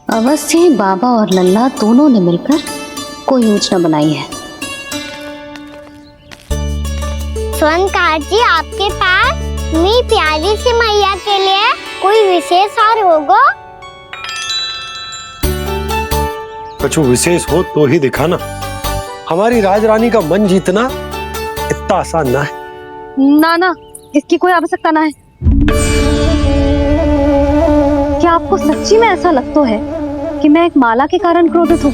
अवश्य ही बाबा और लल्ला दोनों ने मिलकर कोई योजना बनाई है। स्वर्णकार जी, आपके पास मेरी प्यारी सी मैया के लिए कोई विशेष हार होगा? कछु विशेष हो तो ही दिखाना। हमारी राजरानी का मन जीतना इतना आसान ना है। ना ना, इसकी कोई आवश्यकता ना है। क्या आपको सच्ची में ऐसा लगता है कि मैं एक माला के कारण क्रोधित हूँ?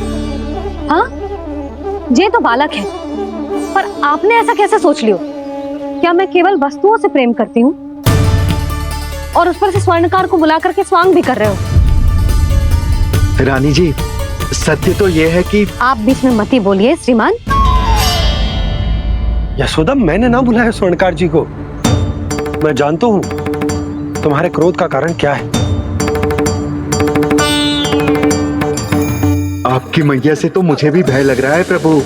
हाँ, ये तो बालक है, पर आपने ऐसा कैसे सोच लियो? क्या मैं केवल वस्तुओं से प्रेम करती हूँ और उस पर से स्वर्णकार को बुला करके स्वांग भी कर रहे हो? रानी जी, सत्य तो यह है कि आप बीच में मत ही बोलिए श्रीमान। यशोदा, मैंने ना बुलाया स्वर्णकार जी को। मैं जानता हूँ तुम्हारे क्रोध का कारण क्या है। आपकी मैया से तो मुझे भी भय लग रहा है प्रभु।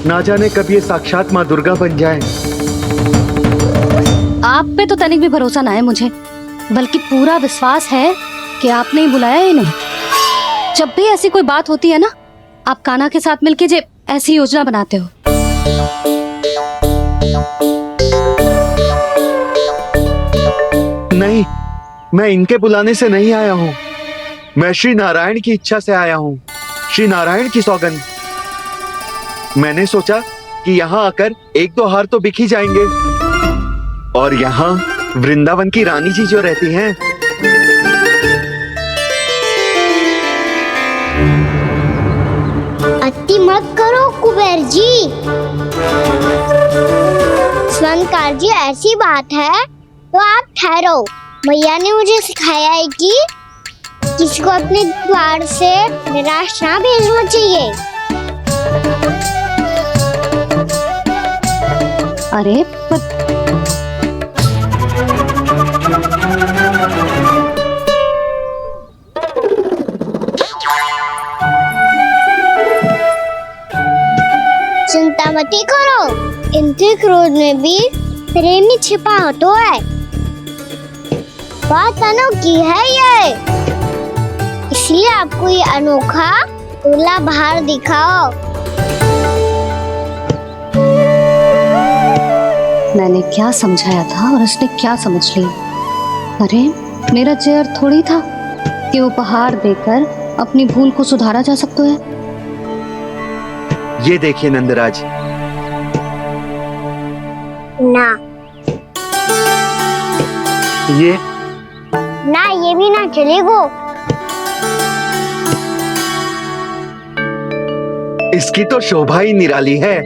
ना जाने कब ये साक्षात माँ दुर्गा बन जाए। आप पे तो तनिक भी भरोसा ना है मुझे, बल्कि पूरा विश्वास है कि आपने ही बुलाया ही नहीं। जब भी ऐसी कोई बात होती है ना, आप कान्हा के साथ मिलके जे ऐसी योजना बनाते हो। नहीं, मैं इनके बुलाने से नहीं आया हूँ। मैं श्री नारायण की इच्छा से आया हूँ, श्री नारायण की सौगंध। मैंने सोचा कि यहाँ आकर एक दो हार तो बिक ही जाएंगे। और यहाँ वृंदावन की रानी जी जो रहती हैं, अति मत करो कुबेर जी। स्वर्णकार जी, ऐसी बात है तो आप ठहरो। मैया ने मुझे सिखाया है कि किसी को अपने द्वार से निराश ना भेजना चाहिए। अरे चिंता मत करो, इनके क्रोध में भी प्रेम ही छिपा होता है। बात अनोखी है ये, इसलिए आपको ये अनोखा दूल्हा बाहर दिखाओ। मैंने क्या समझाया था और उसने क्या समझ लिया। अरे मेरा चेयर थोड़ी था कि उपहार देकर अपनी भूल को सुधारा जा सकता है। ये देखिए नंदराज। ना ये ना, ये भी ना चलेगो। इसकी तो शोभा ही निराली है।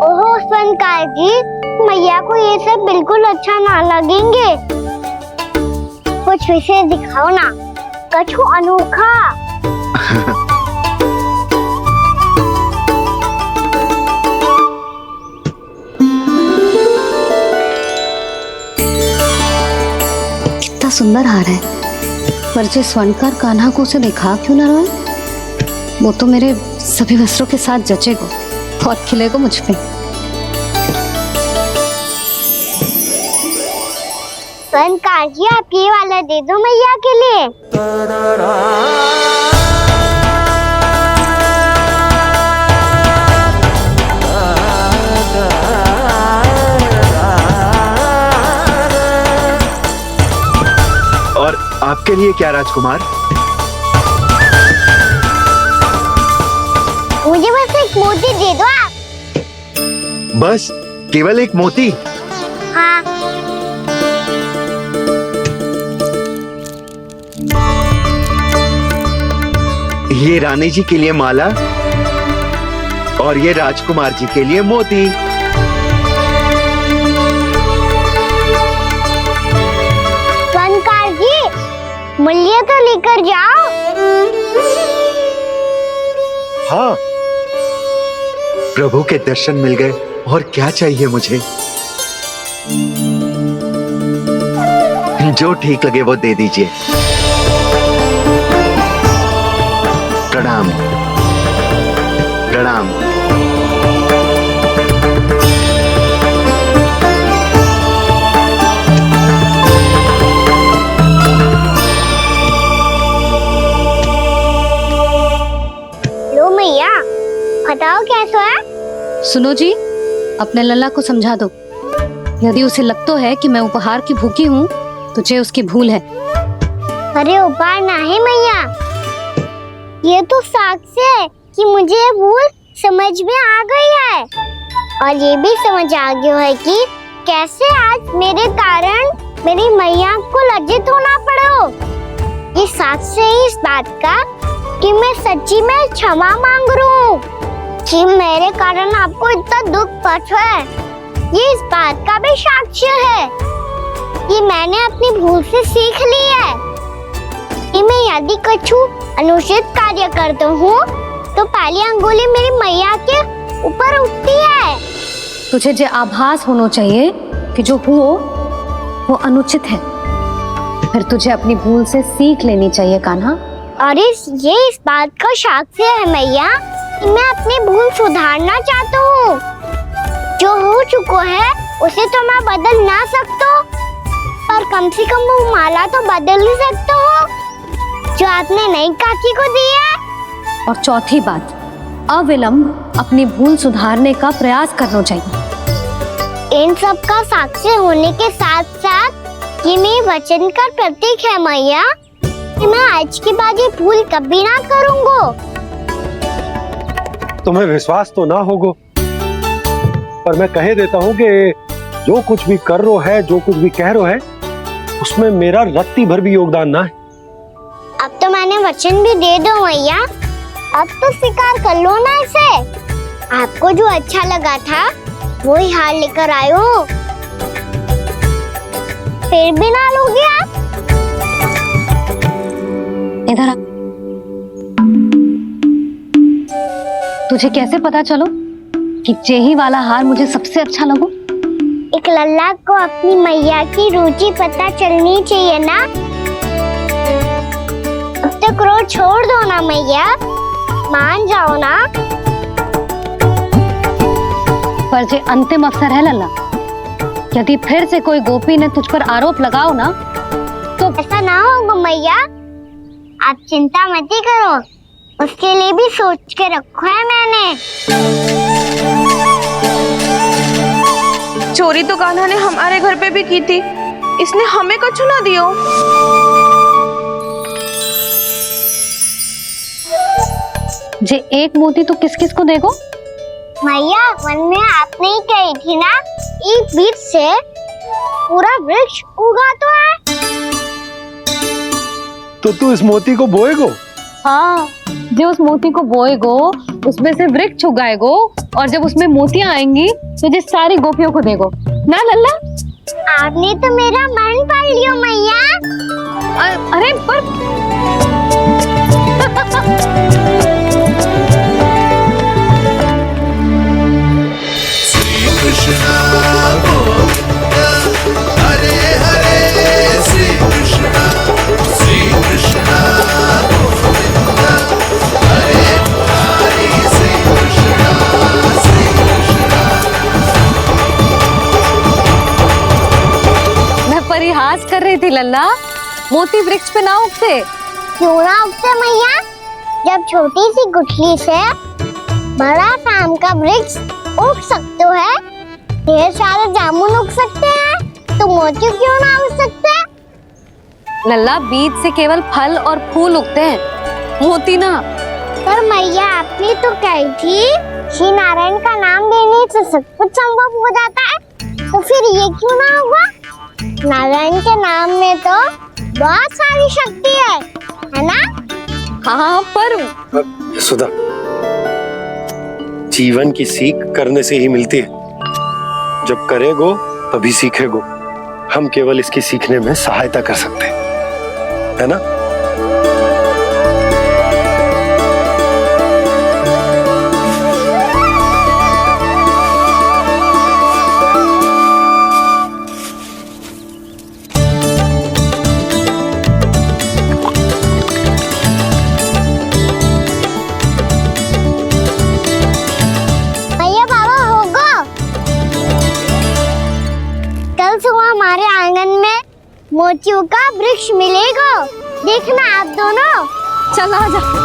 ओहो स्वर्णकार जी, मैया को ये सब बिल्कुल अच्छा ना लगेंगे। कुछ विशेष दिखाओ ना, कुछ अनोखा। कितना सुंदर हार है, पर जो स्वर्णकार कान्हा को उसे दिखा क्यों ना रोए? वो तो मेरे सभी वस्त्रों के साथ जचेगा और खिलेगा मुझ पे। स्वर्णकार जी, आप ये वाला दे दो मैया के लिए। और आपके लिए क्या राजकुमार? मुझे बस एक मोती दे दो आप। बस केवल एक मोती? हाँ। ये रानी जी के लिए माला और ये राजकुमार जी के लिए मोती। स्वर्णकार जी, मूल्य तो लेकर जाओ। हाँ, प्रभु के दर्शन मिल गए और क्या चाहिए मुझे। जो ठीक लगे वो दे दीजिए। प्रणाम प्रणाम। लो मैया, बताओ कैसा है? सुनो जी, अपने लल्ला को समझा दो। यदि उसे लगता है कि मैं उपहार की भूखी हूँ, तो ये उसकी भूल है। अरे उपहार ना है मैया, ये तो साक्ष्य है कि मुझे ये भूल समझ में आ गई है। और ये भी समझ आ गया है कि कैसे आज मेरे कारण मेरी मैया को लज्जित होना पड़ो। ये साक्ष्य है इस बात का कि मैं सच्ची में क्षमा मांग रहा हूँ कि मेरे कारण आपको इतना दुख पहुंचा है। ये इस बात का भी साक्ष्य है कि मैंने अपनी भूल से सीख ली है कि मैं यदि कुछ अनुचित कार्य करता हूँ तो पहली अंगुली मेरी मैया के ऊपर उठती है। तुझे जो आभास होना चाहिए कि जो हुआ वो अनुचित है, फिर तुझे अपनी भूल से सीख लेनी चाहिए कान्हा। और ये इस बात का साक्ष्य है मैया कि मैं अपनी भूल सुधारना चाहता हूँ। जो हो चुका है उसे तो मैं बदल ना सकता, पर कम से कम वो माला तो बदल ही सकता हूँ जो आपने नई काकी को दी है। और चौथी बात, अविलंब अपनी भूल सुधारने का प्रयास करना चाहिए। इन सब का साक्षी होने के साथ साथ ये मेरे वचन का प्रतीक है मैया कि मैं आज के बाद ये भूल कभी ना करूंगा। तुम्हें विश्वास तो ना होगो, पर मैं कह देता हूँ कि जो कुछ भी कर रो है, जो कुछ भी कह रो है, उसमें मेरा रत्ती भर भी योगदान ना है। अब तो मैंने वचन भी दे दो मैया, अब तो स्वीकार कर लो ना इसे। आपको जो अच्छा लगा था वो ही हार लेकर आए हो, फिर भी ना लोगे आप? इधर आ। तुझे कैसे पता चलो कि जेही वाला हार मुझे सबसे अच्छा लगो? एक लल्ला को अपनी मैया की रुचि पता चलनी चाहिए ना। अब तक क्रोध छोड़ दो ना मैया, मान जाओ ना। पर जे अंतिम अवसर है लल्ला, यदि फिर से कोई गोपी ने तुझ पर आरोप लगाओ ना तो ऐसा ना होगा मैया, आप चिंता मत ही करो, उसके लिए भी सोच के रखा है मैंने। चोरी तो कान्हा ने हमारे घर पे भी की थी, इसने हमें कछु ना दियो। जे एक मोती तो किस किस को देगो? मैया मन में आपने ही कही थी ना, एक बीज से पूरा वृक्ष उगा तो है। तो तू इस मोती को बोएगो? हाँ, जो उस मोती को बोएगो उसमें से वृक्ष उगाएगो, और जब उसमें मोतियां आएंगी तो जिस सारी गोपियों को देगो ना लल्ला। आपने तो मेरा मन पढ़ लियो मैया। अरे पर श्री कृष्णा गोविंदा हरे हरे श्री कृष्णा गोविंदा हरे मुरारी श्री कृष्णा मैं परिहास कर रही थी लल्ला, मोती वृक्ष पे ना उगते। क्यों ना उगते मैया? जब छोटी सी गुठली से बड़ा आम का वृक्ष उग सकते है, ढेर सारे जामुन उग सकते हैं, तो मोती क्यों ना उग सकते? लल्ला, बीज से केवल फल और फूल उगते हैं, मोती ना। पर मैया आपने तो कही थी श्री नारायण का नाम लेने से सब कुछ संभव हो जाता है, तो फिर ये क्यों ना होगा? नारायण के नाम में तो बहुत सारी शक्ति है ना? हाँ, पर सुधा, जीवन की सीख करने से ही मिलती है। जब करेगो तभी सीखेगो। हम केवल इसकी सीखने में सहायता कर सकते हैं, है ना? भैया बाबा होगा, कल सुबह हमारे आंगन में मोतियों का वृक्ष मिलेगा, देखना आप दोनों। चल आ जा।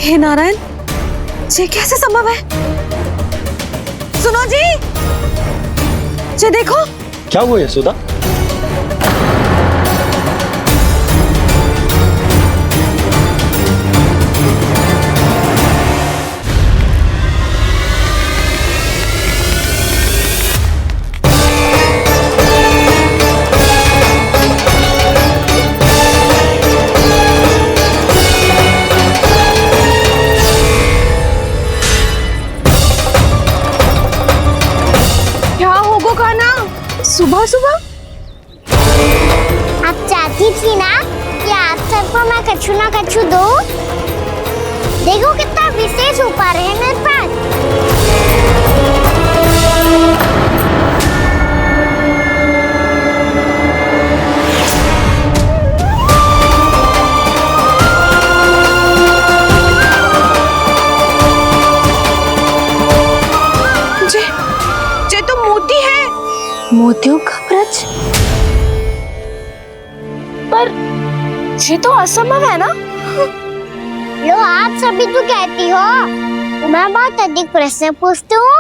हे नारायण, ये कैसे संभव है? सुनो जी, ये देखो। क्या हुआ यशोदा? सुबह सुबह? आप चाहती थी ना कि आज सबको मैं कछु ना कछु दूं? देखो कितना विशेष उपहार है मेरे पास। जे तो मोती है। मोतियों का ब्रज? पर ये तो असंभव है ना। लो आप सभी तो कहती हो मैं बहुत अधिक प्रश्न पूछती हूँ,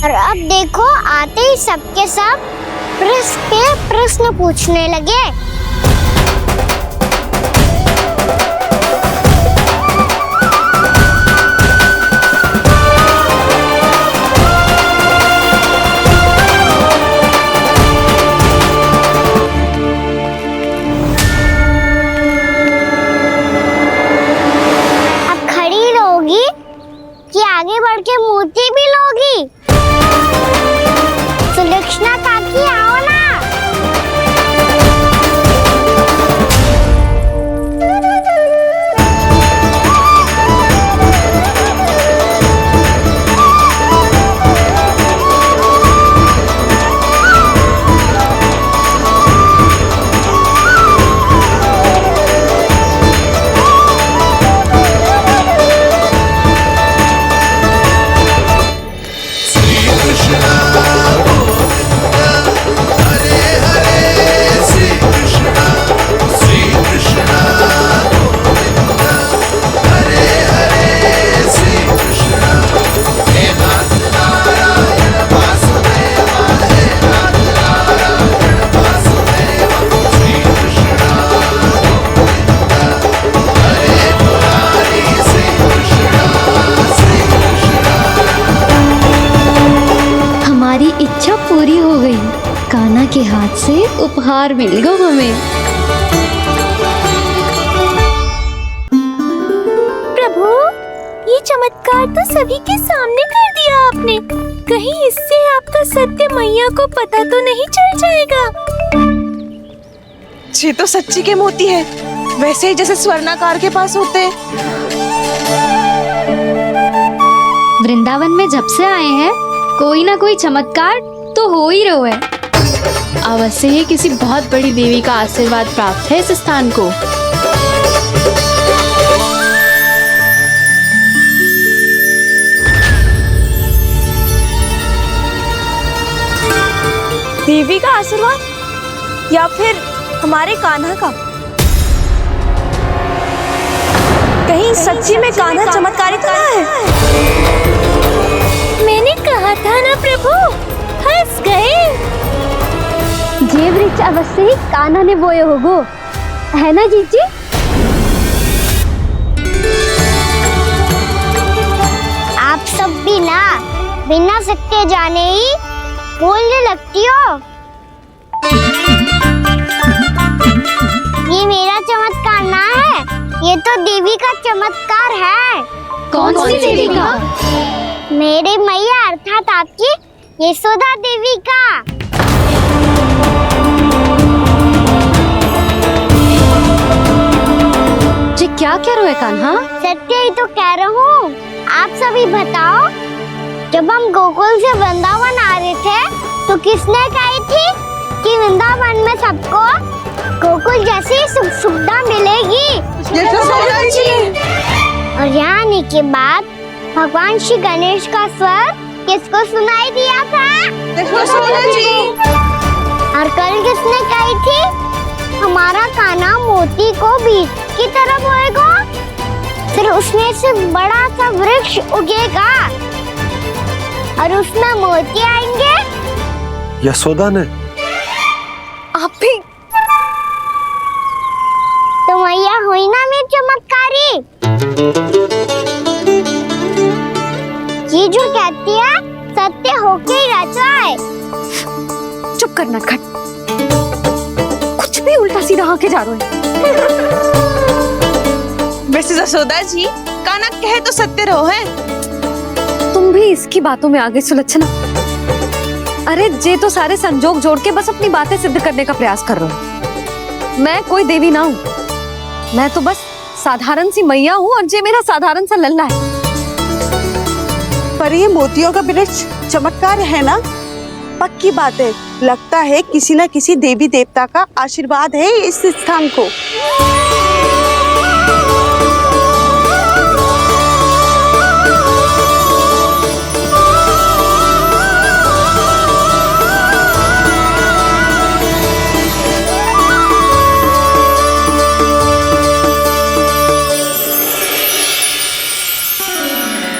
और अब देखो आते ही सबके सब प्रश्न पे प्रश्न पूछने लगे। आगे बढ़ के मोती भी लोगी? सुलक्षणा काकी आओ ना। इच्छा पूरी हो गई। कान्हा के हाथ से उपहार मिल गया हमें। प्रभु, ये चमत्कार तो सभी के सामने कर दिया आपने। कहीं इससे आपका सत्य मैया को पता तो नहीं चल जाएगा? ये तो सच्ची के मोती है, वैसे ही जैसे स्वर्णाकार के पास होते हैं। वृंदावन में जब से आए हैं कोई ना कोई चमत्कार तो हो ही रहा है। अवश्य ही किसी बहुत बड़ी देवी का आशीर्वाद प्राप्त है इस स्थान को। देवी का आशीर्वाद या फिर हमारे कान्हा का? कहीं सच्ची में कान्हा चमत्कारित तो ना है? मैंने कहा था ना प्रभु, हंस गए। ये वृक्ष अवश्य ही कान्हा ने बोए होगो, है ना जीजी? आप सब भी ना बिना सत्य जाने ही बोलने लगती हो। ये मेरा चमत्कार ना है, ये तो देवी का चमत्कार है। कौन सी देवी का? मेरे मैया अर्थात आपकी यशोदा देवी का। जी क्या कह रहे हो कान्हा? सत्य ही तो कह रहा हूँ। आप सभी बताओ, जब हम गोकुल से वृंदावन आ रहे थे तो किसने कही थी कि वृंदावन में सबको गोकुल जैसी सुख सुविधा मिलेगी? और यहाँ आने के बाद भगवान श्री गणेश का स्वर किसको सुनाई दिया था? और कल किसने कही थी हमारा कान्हा मोती को बीज की तरफ होएगा, फिर उसमें से बड़ा सा वृक्ष उगेगा और उसमें मोती आएंगे? यशोदा ने। आप भी तो मैया हुई ना मेरी चमत्कारी। ये जो कहती है सत्य होके ही रहता है। चुप करना खट, कुछ भी उल्टा सीधा होके जा रहे हो। वैसे यशोदा जी, कान्हा कहे तो सत्य रहो है। तुम भी इसकी बातों में आगे सुलझना। अरे जे तो सारे संजोग जोड़ के बस अपनी बातें सिद्ध करने का प्रयास कर रहे हो। मैं कोई देवी ना हूँ, मैं तो बस साधारण सी मैया हूँ और जे मेरा साधारण सा लल्ला है। पर ये मोतियों का वृक्ष चमत्कार है ना? पक्की बात है, लगता है किसी न किसी देवी देवता का आशीर्वाद है इस स्थान को।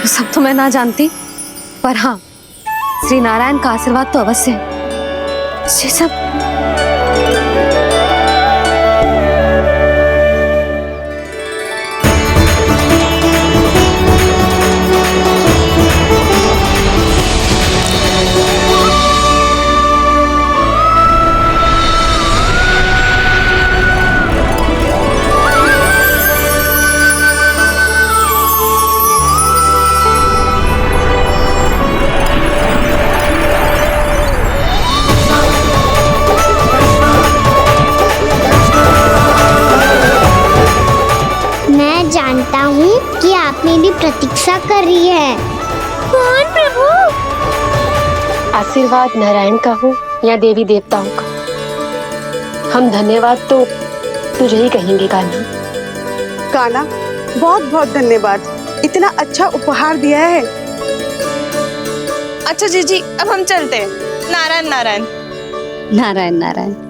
सब तो मैं ना जानती, पर हाँ, श्री नारायण का आशीर्वाद तो अवश्य है। ये सब जानता हूँ कि आप मेरी प्रतीक्षा कर रही है। कौन प्रभु? आशीर्वाद नारायण का हो या देवी देवताओं का, हम धन्यवाद तो तुझे ही कहेंगे कान्हा। कान्हा, बहुत बहुत धन्यवाद, इतना अच्छा उपहार दिया है। अच्छा जीजी, अब हम चलते हैं। नारायण नारायण। नारायण नारायण।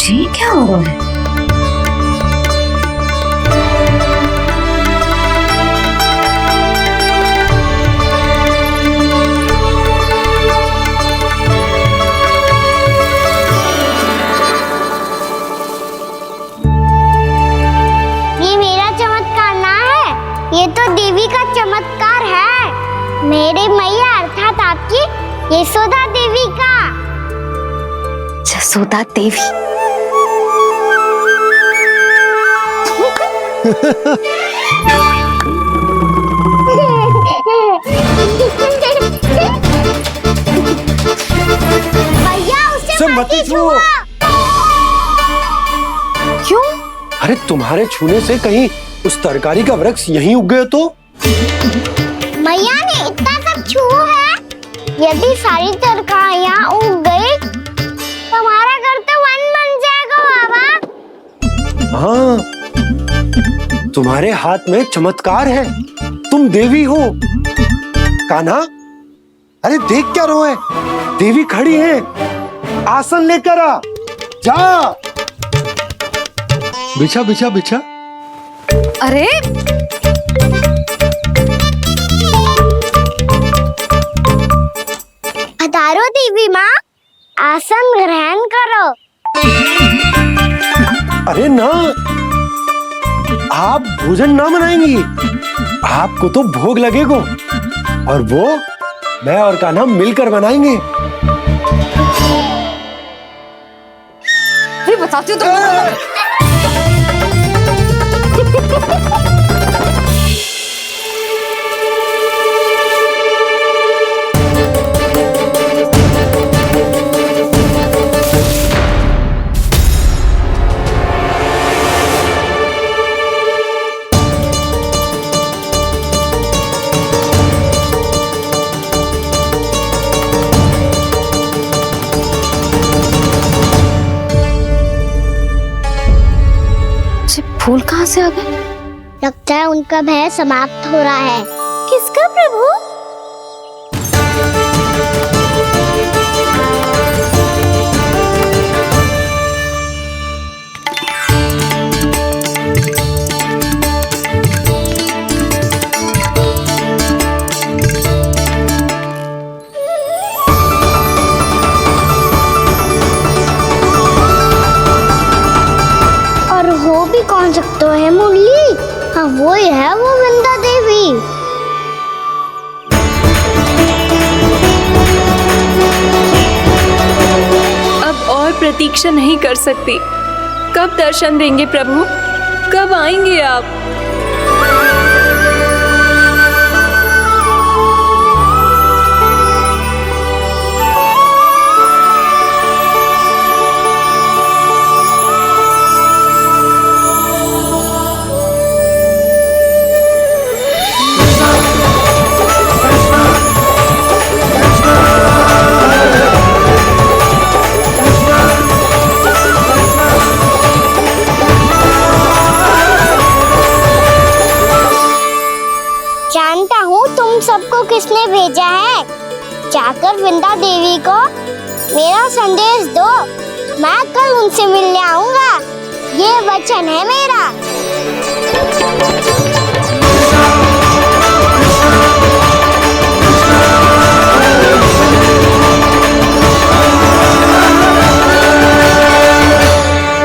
ये क्या हो रहा है? ये मेरा चमत्कार ना है, ये तो देवी का चमत्कार है। मेरे मैया अर्थात आपकी यशोदा देवी का। यशोदा देवी? भैया उसे मत छुओ। क्यों? अरे तुम्हारे छूने से कहीं उस तरकारी का वृक्ष यहीं उग गए तो? मैया ने इतना सब छुआ है, यदि सारी तरकारियां उग गई तो हमारा घर तो वन बन जाएगा बाबा। हाँ, तुम्हारे हाथ में चमत्कार है, तुम देवी हो। कान्हा, अरे देख क्या रोए, देवी खड़ी है, आसन लेकर आ, जा। बिछा बिछा बिछा। अरे पधारो देवी माँ, आसन ग्रहण करो। अरे ना, आप भोजन ना बनाएंगी, आपको तो भोग लगेगा और वो मैं और कान्हा मिलकर बनाएंगे। फिर बताती हूँ तुमको। फूल कहाँ से आ गए? लगता है उनका भय समाप्त हो रहा है। किसका प्रभु? और वो भी कौन सकता है मुरली? हाँ वो ही है, वो वृंदा देवी। अब और प्रतीक्षा नहीं कर सकती। कब दर्शन देंगे प्रभु? कब आएंगे आप? जानता हूँ तुम सबको किसने भेजा है। जाकर वृंदा देवी को मेरा संदेश दो, मैं कल उनसे मिलने आऊंगा। ये वचन है मेरा।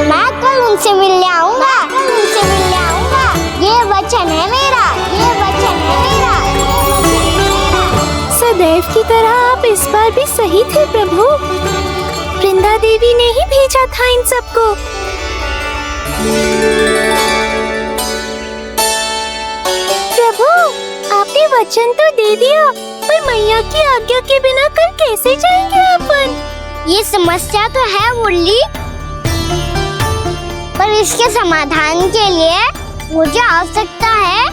मैं कल उनसे मिलने आऊंगा। ये वचन है मेरा। सदैव की तरह आप इस बार भी सही थे प्रभु। वृंदा देवी ने ही भेजा था इन सबको। प्रभु, आपने वचन तो दे दिया, पर मैया की आज्ञा के बिना कल कैसे जाएंगे अपन? ये समस्या तो है मुरली, पर इसके समाधान के लिए मुझे आवश्यकता है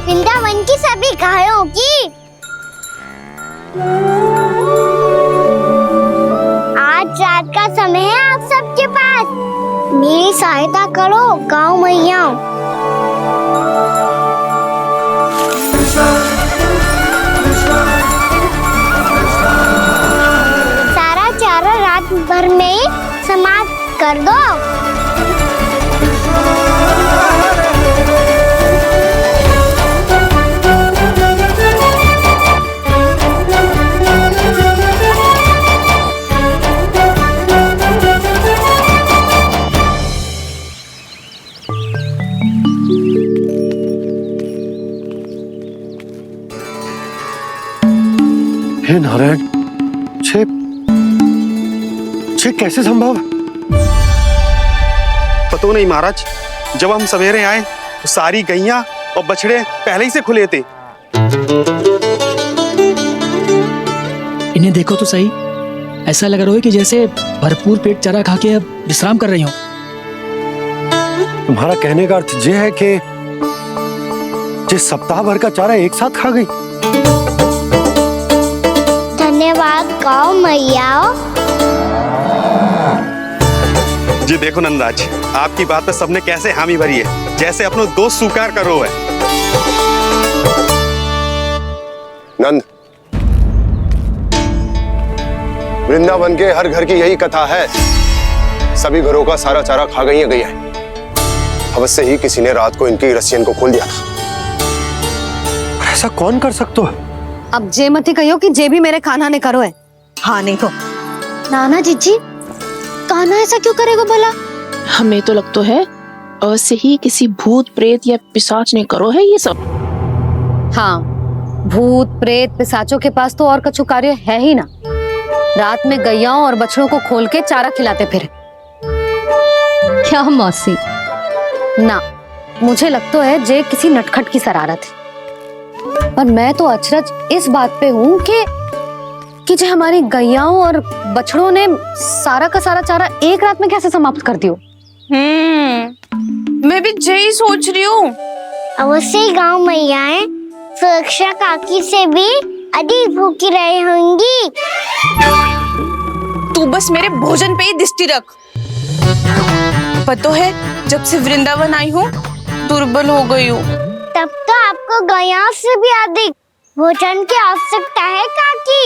वृंदावन की सभी गायों की। आज रात का समय है आप सबके पास। मेरी सहायता करो गाँव मैया। सारा चारा रात भर में ही समाप्त कर दो। हे नारायण, छे कैसे संभव? पता नहीं महाराज, जब हम सवेरे आए तो सारी गैया और बछड़े पहले ही से खुले थे। इन्हें देखो तो सही, ऐसा लग रहा है कि जैसे भरपूर पेट चारा खा के अब विश्राम कर रही हो। तुम्हारा कहने का अर्थ यह है कि जिस सप्ताह भर का चारा एक साथ खा गई। धन्यवाद गाँव मैया। जी देखो नंदराज, आपकी बात पे सबने कैसे हामी भरी है, जैसे अपनो दोस्त स्वीकार करो है। नंद, वृंदावन के हर घर की यही कथा है। सभी घरों का सारा चारा खा गई है। अवश्य ही किसी ने रात को इनकी रस्सियन को खोल दिया था। ऐसा कौन कर सकता है? अब जे मत कहो कि जे भी मेरे कान्हा ने करो है। हाँ नहीं तो नाना जीजी, कान्हा ऐसा क्यों करेगा भला? हमें तो लगता है अवश्य ही किसी भूत प्रेत या पिशाच ने करो है ये सब। हाँ, भूत प्रेत पिशाचों के पास तो और कछु कार्य है ही ना। रात में गैयाओं और बछड़ों को खोल के चारा खिलाते फिर। क्या मौसी? ना, मुझे लगता है जे किसी नटखट की शरारत है। पर मैं तो अचरज इस बात पे हूँ कि जो हमारी गैयाओं और बछड़ों ने सारा का सारा चारा एक रात में कैसे समाप्त कर दियो। मैं भी यही सोच रही हूँ। अवश्य ही गाँव मैयाएं सुरक्षा काकी से भी अधिक भूखी रही होंगी। तू बस मेरे भोजन पे ही दृष्टि रख। पता है, जब से वृंदावन आई हूँ दुर्बल हो गई हूँ। तब तो आपको गया से भी अधिक भोजन की आवश्यकता है काकी।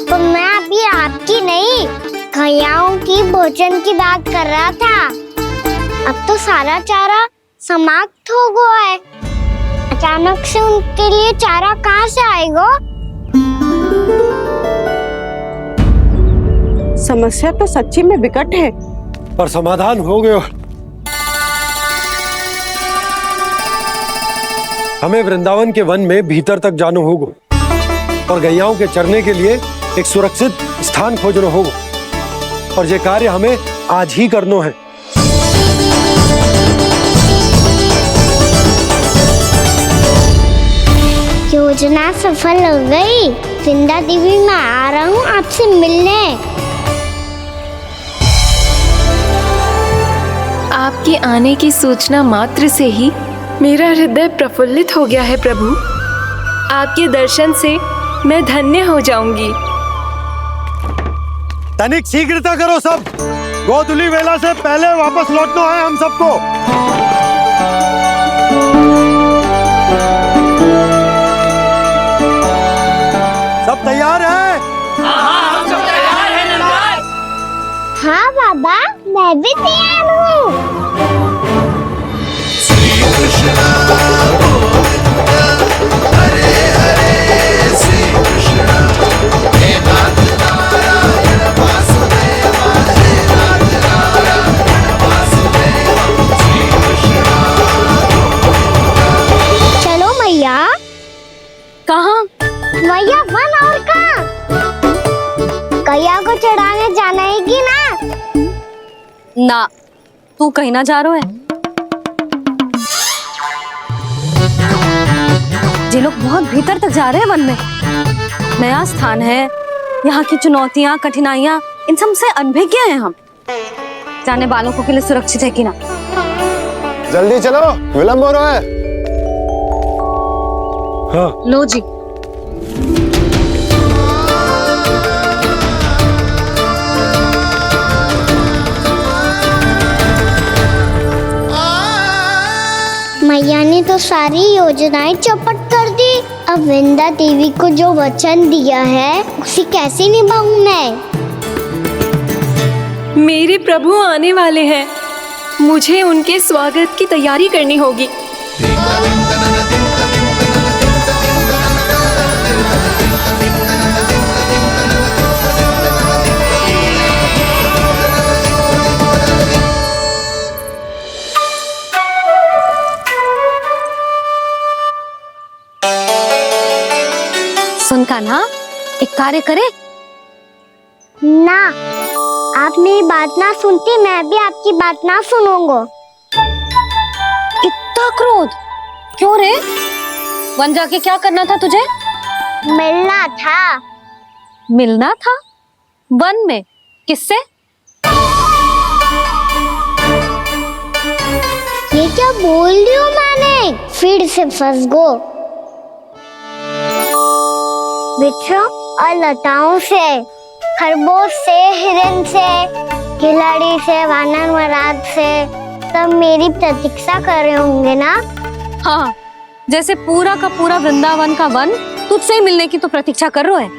तो मैं अभी आपकी नहीं, गयाओं की भोजन की बात कर रहा था। अब तो सारा चारा समाप्त हो गया है। अचानक से उनके लिए चारा कहाँ से आएगा? समस्या तो सच्ची में विकट है, पर समाधान हो गया। हमें वृंदावन के वन में भीतर तक जाना होगा और गैयाओं के चरने के लिए एक सुरक्षित स्थान खोजना होगा, और ये कार्य हमें आज ही करना है। योजना सफल हो गई। वृंदा देवी, मैं आ रहा हूँ आपसे मिलने। आपके आने की सूचना मात्र से ही मेरा हृदय प्रफुल्लित हो गया है प्रभु। आपके दर्शन से मैं धन्य हो जाऊंगी। तनिक शीघ्रता करो सब, गोधूली वेला से पहले वापस लौटना है हम सबको। सब तैयार है? हम सब तैयार हैं नंदलाल। हाँ बाबा, मैं भी तैयार हूँ। श्री कृष्णा गोविंद हरे हरे, श्री कृष्णा हे नाथ नारायण वासुदेव, हे नाथ नारायण वासुदेव, श्री कृष्णा। चलो मैया। कहाँ? मैया वन और कहाँ? गैया को चढ़ाने जाना है कि ना? ना, तू कहीं ना जा रहा है। ये लोग बहुत भीतर तक जा रहे हैं वन में। नया स्थान है, यहाँ की चुनौतियाँ, कठिनाइयाँ, इन सब से अनभिज्ञ हैं हम। जाने वालों को के लिए सुरक्षित है कि ना? जल्दी चलो, विलंब हो रहा है। हाँ। लो जी। मैया ने तो सारी योजनाएं चौपट कर दी। अब वृंदा देवी को जो वचन दिया है उसे कैसे निभाऊं मैं? मेरे प्रभु आने वाले हैं, मुझे उनके स्वागत की तैयारी करनी होगी। सुन कान्हा, एक कार्य करे ना, आप मेरी बात ना सुनती, मैं भी आपकी बात ना सुनूंगा। इतना क्रोध क्यों रे? वन जाके क्या करना था तुझे? मिलना था। मिलना था? वन में? किससे? ये क्या बोल रही हूँ मैंने? फिर से फंस गो। वृक्षों और लताओं से, खरगोश से, हिरन से, खिलाड़ी से, वानर महाराज से, सब मेरी प्रतीक्षा कर रहे होंगे ना? हाँ, जैसे पूरा का पूरा वृंदावन का वन तुझसे ही मिलने की तो प्रतीक्षा कर रहा है।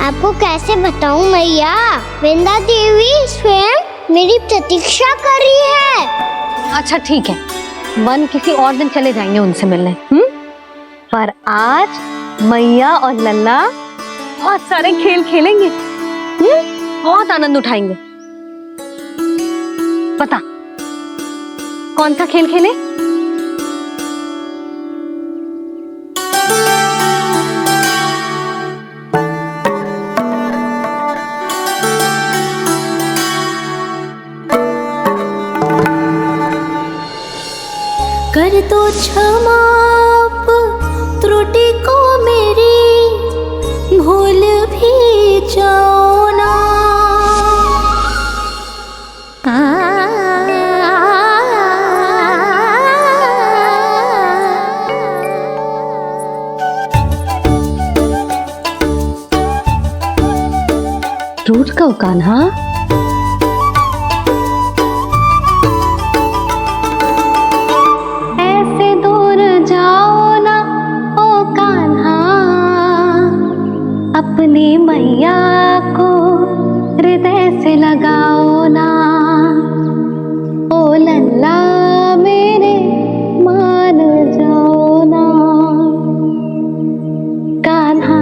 आपको कैसे बताऊं मैया? वृंदा देवी स्वयं मेरी प्रतीक्षा कर रही है। अच्छा ठीक है, वन किसी और दिन चले जाएंगे उनसे मिलने। पर आज मैया और लल्ला बहुत सारे खेल खेलेंगे। बहुत आनंद उठाएंगे। पता कौन सा खेल खेले? कर दो क्षमा त्रुटि को मेरी, भूल भी जाओ ना। रूठ का कान्हा, अपनी मैया को हृदय से लगाओ ना, ओ लल्ला मेरे मान जाओ ना, कान्हा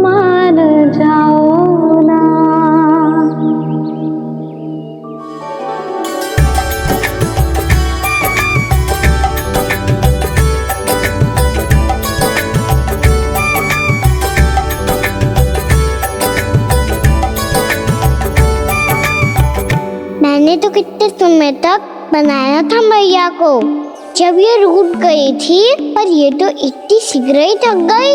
मान जाओ ना। मैंने तो कितने समय तक बनाया था मैया को, जब ये रूठ गई थी, पर ये तो इतनी शीघ्र ही थक गई।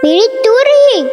मेरी दूर ही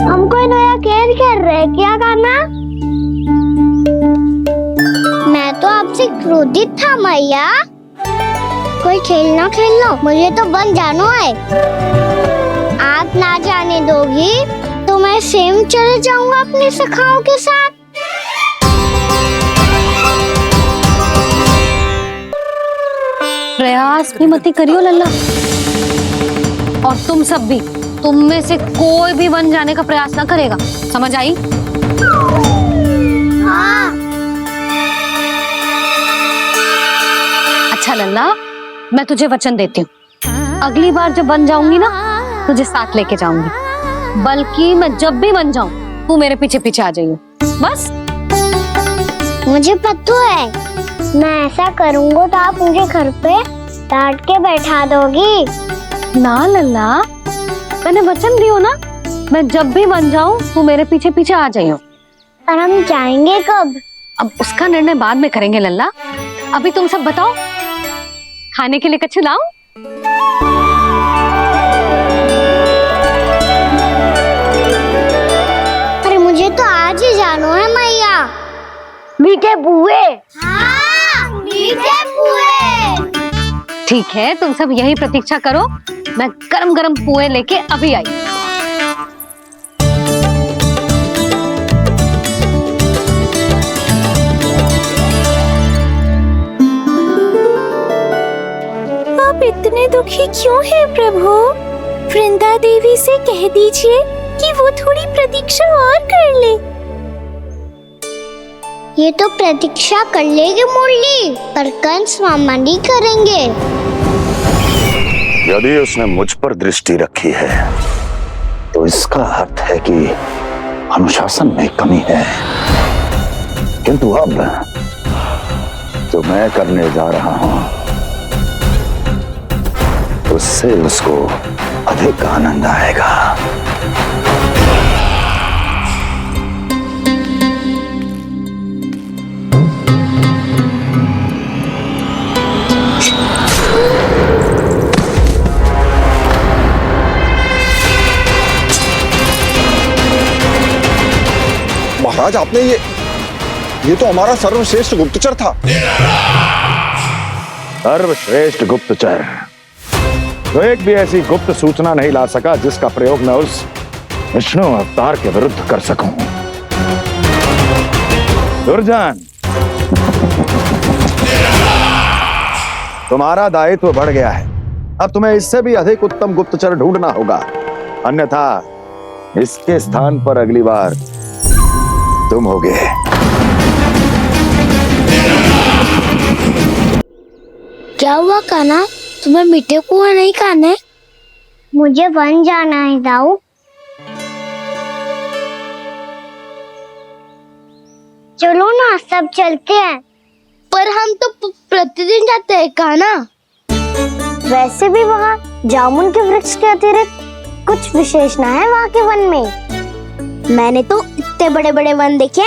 हमको नया खेल खेल रहे, क्या करना? मैं तो आपसे क्रोधित था मैया। कोई खेलना खेल लो, मुझे तो बन जानो है। आप ना जाने दोगी तो मैं स्वयं चले जाऊंगा अपने सखाओं के साथ। प्रयास भी मत करियो लल्ला, और तुम सब भी, तुम में से कोई भी वन जाने का प्रयास ना करेगा, समझ आई? हाँ। अच्छा लल्ला, मैं तुझे वचन देती हूँ, अगली बार जब बन जाऊंगी ना, तुझे साथ लेके जाऊंगी। बल्कि मैं जब भी बन जाऊं, तू मेरे पीछे पीछे आ जाइयो, बस। मुझे पता है, मैं ऐसा करूंगा तो आप मुझे घर पे डांट के बैठा दोगी। ना लल्ला, मैंने वचन दियो ना, मैं जब भी बन जाऊं तू मेरे पीछे पीछे आ जाइयो। पर हम जाएंगे कब? अब उसका निर्णय बाद में करेंगे लल्ला। अभी तुम सब बताओ, खाने के लिए कुछ लाऊं? अरे मुझे तो आज ही जाना है मैया। मीठे बुए। हाँ, मीठे बुए। ठीक है, तुम सब यही प्रतीक्षा करो, मैं गरम गरम पुए लेके अभी आई। आप इतने दुखी क्यों हैं प्रभु? वृंदा देवी से कह दीजिए कि वो थोड़ी प्रतीक्षा और कर ले। ये तो प्रतीक्षा कर लेगी मुरली, पर कंस मामा नहीं करेंगे। यदि उसने मुझ पर दृष्टि रखी है तो इसका अर्थ है कि अनुशासन में कमी है। किंतु अब जो मैं करने जा रहा हूं उससे उसको अधिक आनंद आएगा। महाराज, आपने ये तो हमारा सर्वश्रेष्ठ गुप्तचर था। सर्वश्रेष्ठ गुप्तचर तो एक भी ऐसी गुप्त सूचना नहीं ला सका जिसका प्रयोग मैं उस विष्णु अवतार के विरुद्ध कर सकूं। दुर्जन, तुम्हारा दायित्व बढ़ गया है। अब तुम्हें इससे भी अधिक उत्तम गुप्तचर ढूंढना होगा, अन्यथा इसके स्थान पर अगली बार तुम होगे। क्या हुआ कान्हा, तुम्हें मीठे कुआं नहीं खाने? मुझे वन जाना है दाऊ। चलो ना सब चलते हैं। पर हम तो प्रतिदिन जाते हैं कान्हा। वैसे भी वहाँ जामुन के वृक्ष के अतिरिक्त कुछ विशेष ना है वहाँ के वन में। मैंने तो इतने बड़े बड़े वन देखे हैं